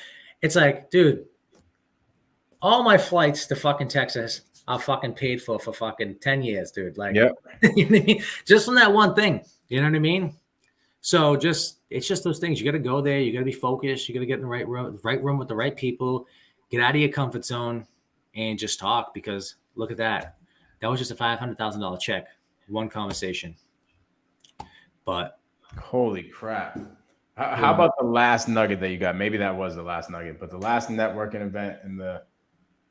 It's like, dude, all my flights to fucking Texas are fucking paid for fucking 10 years, dude. Like, yep. You know what I mean? Just from that one thing. You know what I mean? So it's just those things. You got to go there. You got to be focused. You got to get in the right room with the right people. Get out of your comfort zone and just talk, because look at that. That was just a $500,000 check. One conversation. But holy crap. How about the last nugget that you got? Maybe that was the last nugget, but the last networking event and the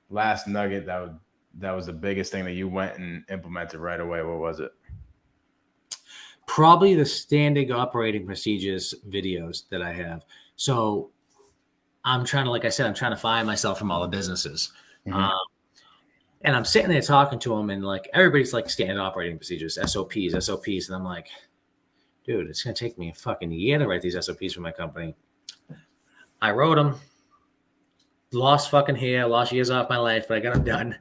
last nugget that was the biggest thing that you went and implemented right away. What was it? Probably the standard operating procedures videos that I have. So I'm trying to find myself from all the businesses. Mm-hmm. And I'm sitting there talking to them, and like, everybody's like standard operating procedures, SOPs. And I'm like, dude, it's going to take me a fucking year to write these SOPs for my company. I wrote them, lost years off my life, but I got them done.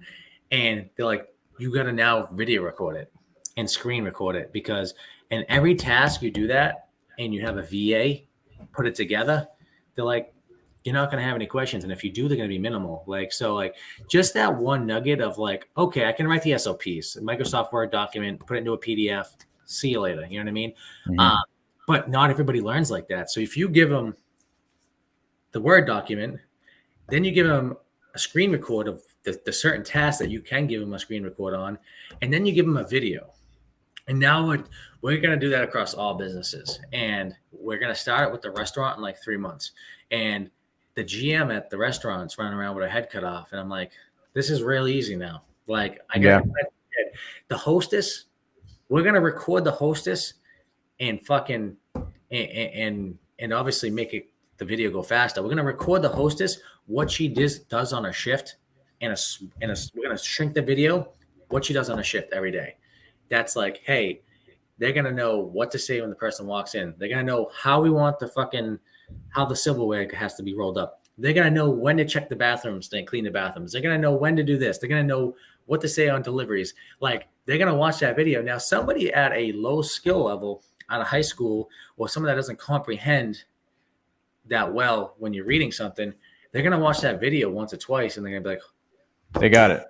And they're like, you got to now video record it and screen record it, because in every task you do that and you have a VA put it together, they're like, you're not going to have any questions. And if you do, they're going to be minimal. Like, so like, just that one nugget of like, okay, I can write the SOPs, Microsoft Word document, put it into a PDF, see you later. You know what I mean? Mm-hmm. But not everybody learns like that. So if you give them the Word document, then you give them a screen record of the certain tasks that you can give them a screen record on, and then you give them a video. And now we're going to do that across all businesses. And we're going to start it with the restaurant in like 3 months. And the GM at the restaurant's running around with her head cut off. And I'm like, this is real easy now. Like, I got the hostess. We're going to record the hostess and fucking, and obviously make the video go faster. We're going to record the hostess, what she does on her shift. And we're going to shrink the video, what she does on a shift every day. That's like, hey, they're going to know what to say when the person walks in. They're going to know how we want how the silverware has to be rolled up. They're going to know when to check the bathrooms and clean the bathrooms. They're going to know when to do this. They're going to know what to say on deliveries. Like, they're going to watch that video. Now, somebody at a low skill level out of high school, or someone that doesn't comprehend that well when you're reading something, they're going to watch that video once or twice, and they're going to be like, they got it.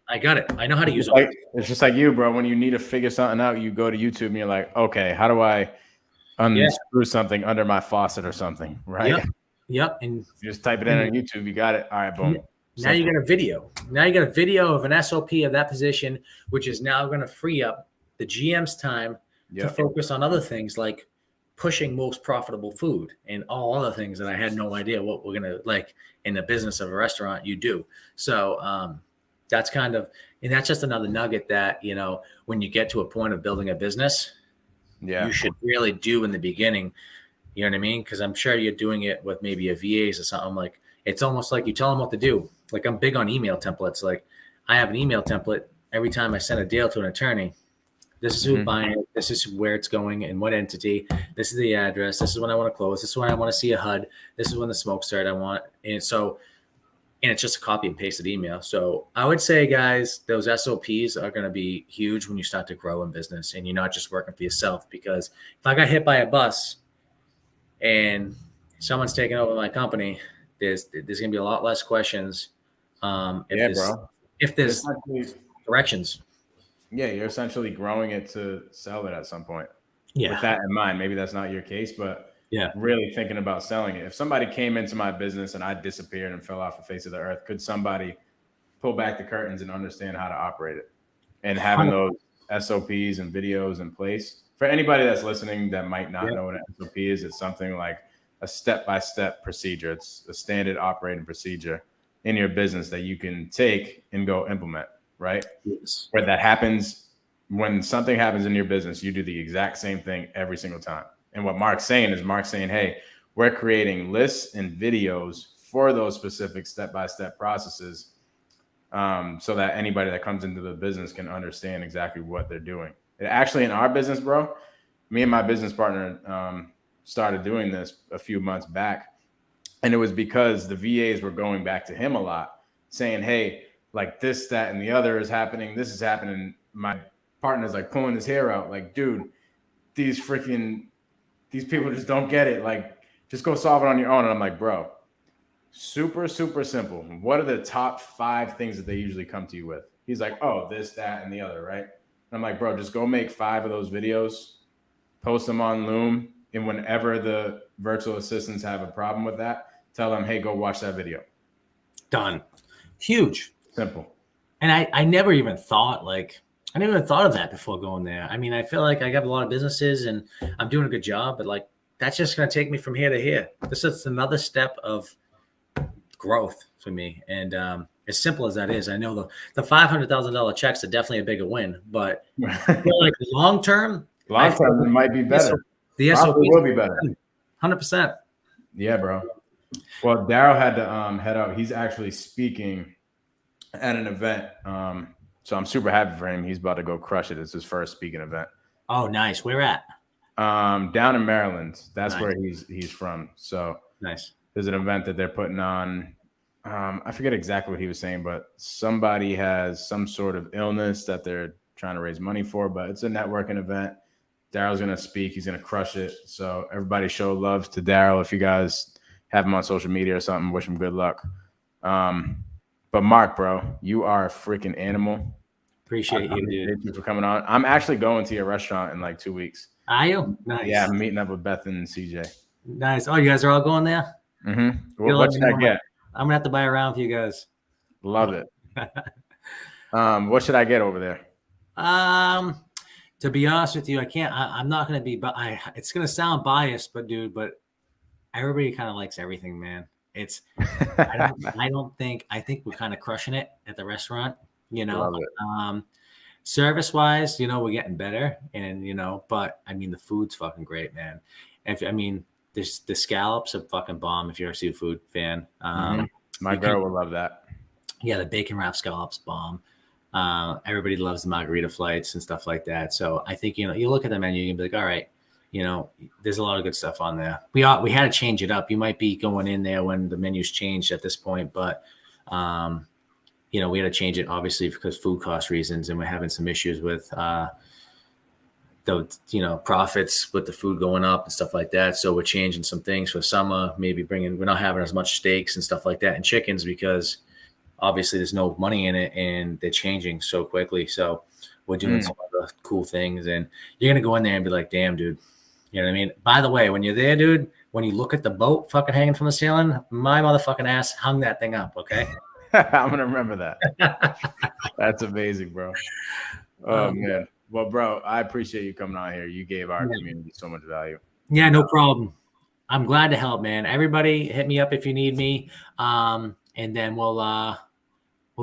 I got it. I know how to use it. It's just like you, bro. When you need to figure something out, you go to YouTube and you're like, okay, how do I unscrew something under my faucet or something, right? Yep. And you just type it in on YouTube. You got it. All right, boom. Now you got a video. Now you got a video of an SOP of that position, which is now going to free up the GM's time to focus on other things like pushing most profitable food and all other things that I had no idea what we're going to, like, in the business of a restaurant you do. So that's and that's just another nugget that, when you get to a point of building a business, you should really do in the beginning. You know what I mean? Because I'm sure you're doing it with maybe a VAs or something. Like, it's almost like you tell them what to do. Like, I'm big on email templates. Like, I have an email template every time I send a deal to an attorney. This is who's buying it. This is where it's going and what entity. This is the address. This is when I want to close. This is when I want to see a HUD. This is when the smoke started. I want. And it's just a copy and pasted email. So I would say, guys, those SOPs are going to be huge when you start to grow in business and you're not just working for yourself. Because if I got hit by a bus and someone's taking over my company, there's going to be a lot less questions. If there's directions. Yeah, you're essentially growing it to sell it at some point. Yeah. With that in mind, maybe that's not your case, but really thinking about selling it. If somebody came into my business and I disappeared and fell off the face of the earth, could somebody pull back the curtains and understand how to operate it? And having those SOPs and videos in place. For anybody that's listening that might not know what an SOP is, it's something like a step-by-step procedure. It's a standard operating procedure in your business that you can take and go implement, right? Yes. Where that happens, when something happens in your business, you do the exact same thing every single time. And what Marc's saying, hey, we're creating lists and videos for those specific step-by-step processes so that anybody that comes into the business can understand exactly what they're doing. And actually, in our business, bro, me and my business partner started doing this a few months back. And it was because the VAs were going back to him a lot saying, hey, like this, that, and the other is happening. This is happening. My partner's like pulling his hair out. Like, dude, these people just don't get it. Like, just go solve it on your own. And I'm like, bro, super, super simple. What are the top 5 things that they usually come to you with? He's like, oh, this, that, and the other, right? And I'm like, bro, just go make 5 of those videos, post them on Loom. And whenever the virtual assistants have a problem with that, tell them, hey, go watch that video. Done. Huge. Simple. And I never even thought of that before going there. I mean, I feel like I got a lot of businesses and I'm doing a good job, but like that's just going to take me from here to here. This is another step of growth for me. And as simple as that is, I know the $500,000 checks are definitely a bigger win, but I feel like long term, it might be better. The SOP will be better. 100%. Yeah, bro. Well, Daryll had to head out. He's actually speaking at an event. So I'm super happy for him. He's about to go crush it. It's his first speaking event. Oh, nice. Where at? Down in Maryland. That's nice. Where he's from. So nice. There's an event that they're putting on. I forget exactly what he was saying, but somebody has some sort of illness that they're trying to raise money for, but it's a networking event. Daryl's going to speak. He's going to crush it. So everybody show love to Daryl. If you guys have him on social media or something, wish him good luck. But Marc, bro, you are a freaking animal. Appreciate you, dude. Thank you for coming on. I'm actually going to your restaurant in like 2 weeks. Are you? Nice. Yeah, I'm meeting up with Beth and CJ. Nice. Oh, you guys are all going there? Mm-hmm. What should I get? I'm going to have to buy a round for you guys. Love it. What should I get over there? To be honest with you, I'm not going to be, but it's going to sound biased, but everybody kind of likes everything, man. I think we're kind of crushing it at the restaurant, service wise, we're getting better and, but I mean, the food's fucking great, man. The scallops are fucking bomb if you're a seafood fan. My girl will love that. Yeah, the bacon wrap scallops bomb. Everybody loves the margarita flights and stuff like that. So I think, you look at the menu, you can be like, all right, there's a lot of good stuff on there. We had to change it up. You might be going in there when the menu's changed at this point, but we had to change it obviously because food cost reasons, and we're having some issues with the profits with the food going up and stuff like that. So we're changing some things for summer, maybe we're not having as much steaks and stuff like that and chickens because obviously there's no money in it and they're changing so quickly. So we're doing some other cool things, and you're going to go in there and be like, damn, dude. You know what I mean? By the way, when you're there, dude, when you look at the boat fucking hanging from the ceiling, my motherfucking ass hung that thing up, okay? I'm going to remember that. That's amazing, bro. Oh, man. Well, bro, I appreciate you coming on here. You gave our community so much value. Yeah, no problem. I'm glad to help, man. Everybody hit me up if you need me. And then we'll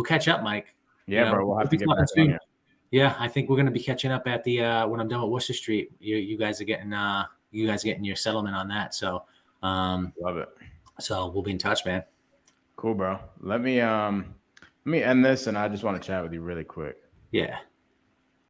catch up, Mike. Yeah, bro, we'll have to get back on here. Yeah, I think we're gonna be catching up at the when I'm done with Worcester Street. You guys are getting your settlement on that. So love it. So we'll be in touch, man. Cool, bro. Let me end this, and I just want to chat with you really quick. Yeah.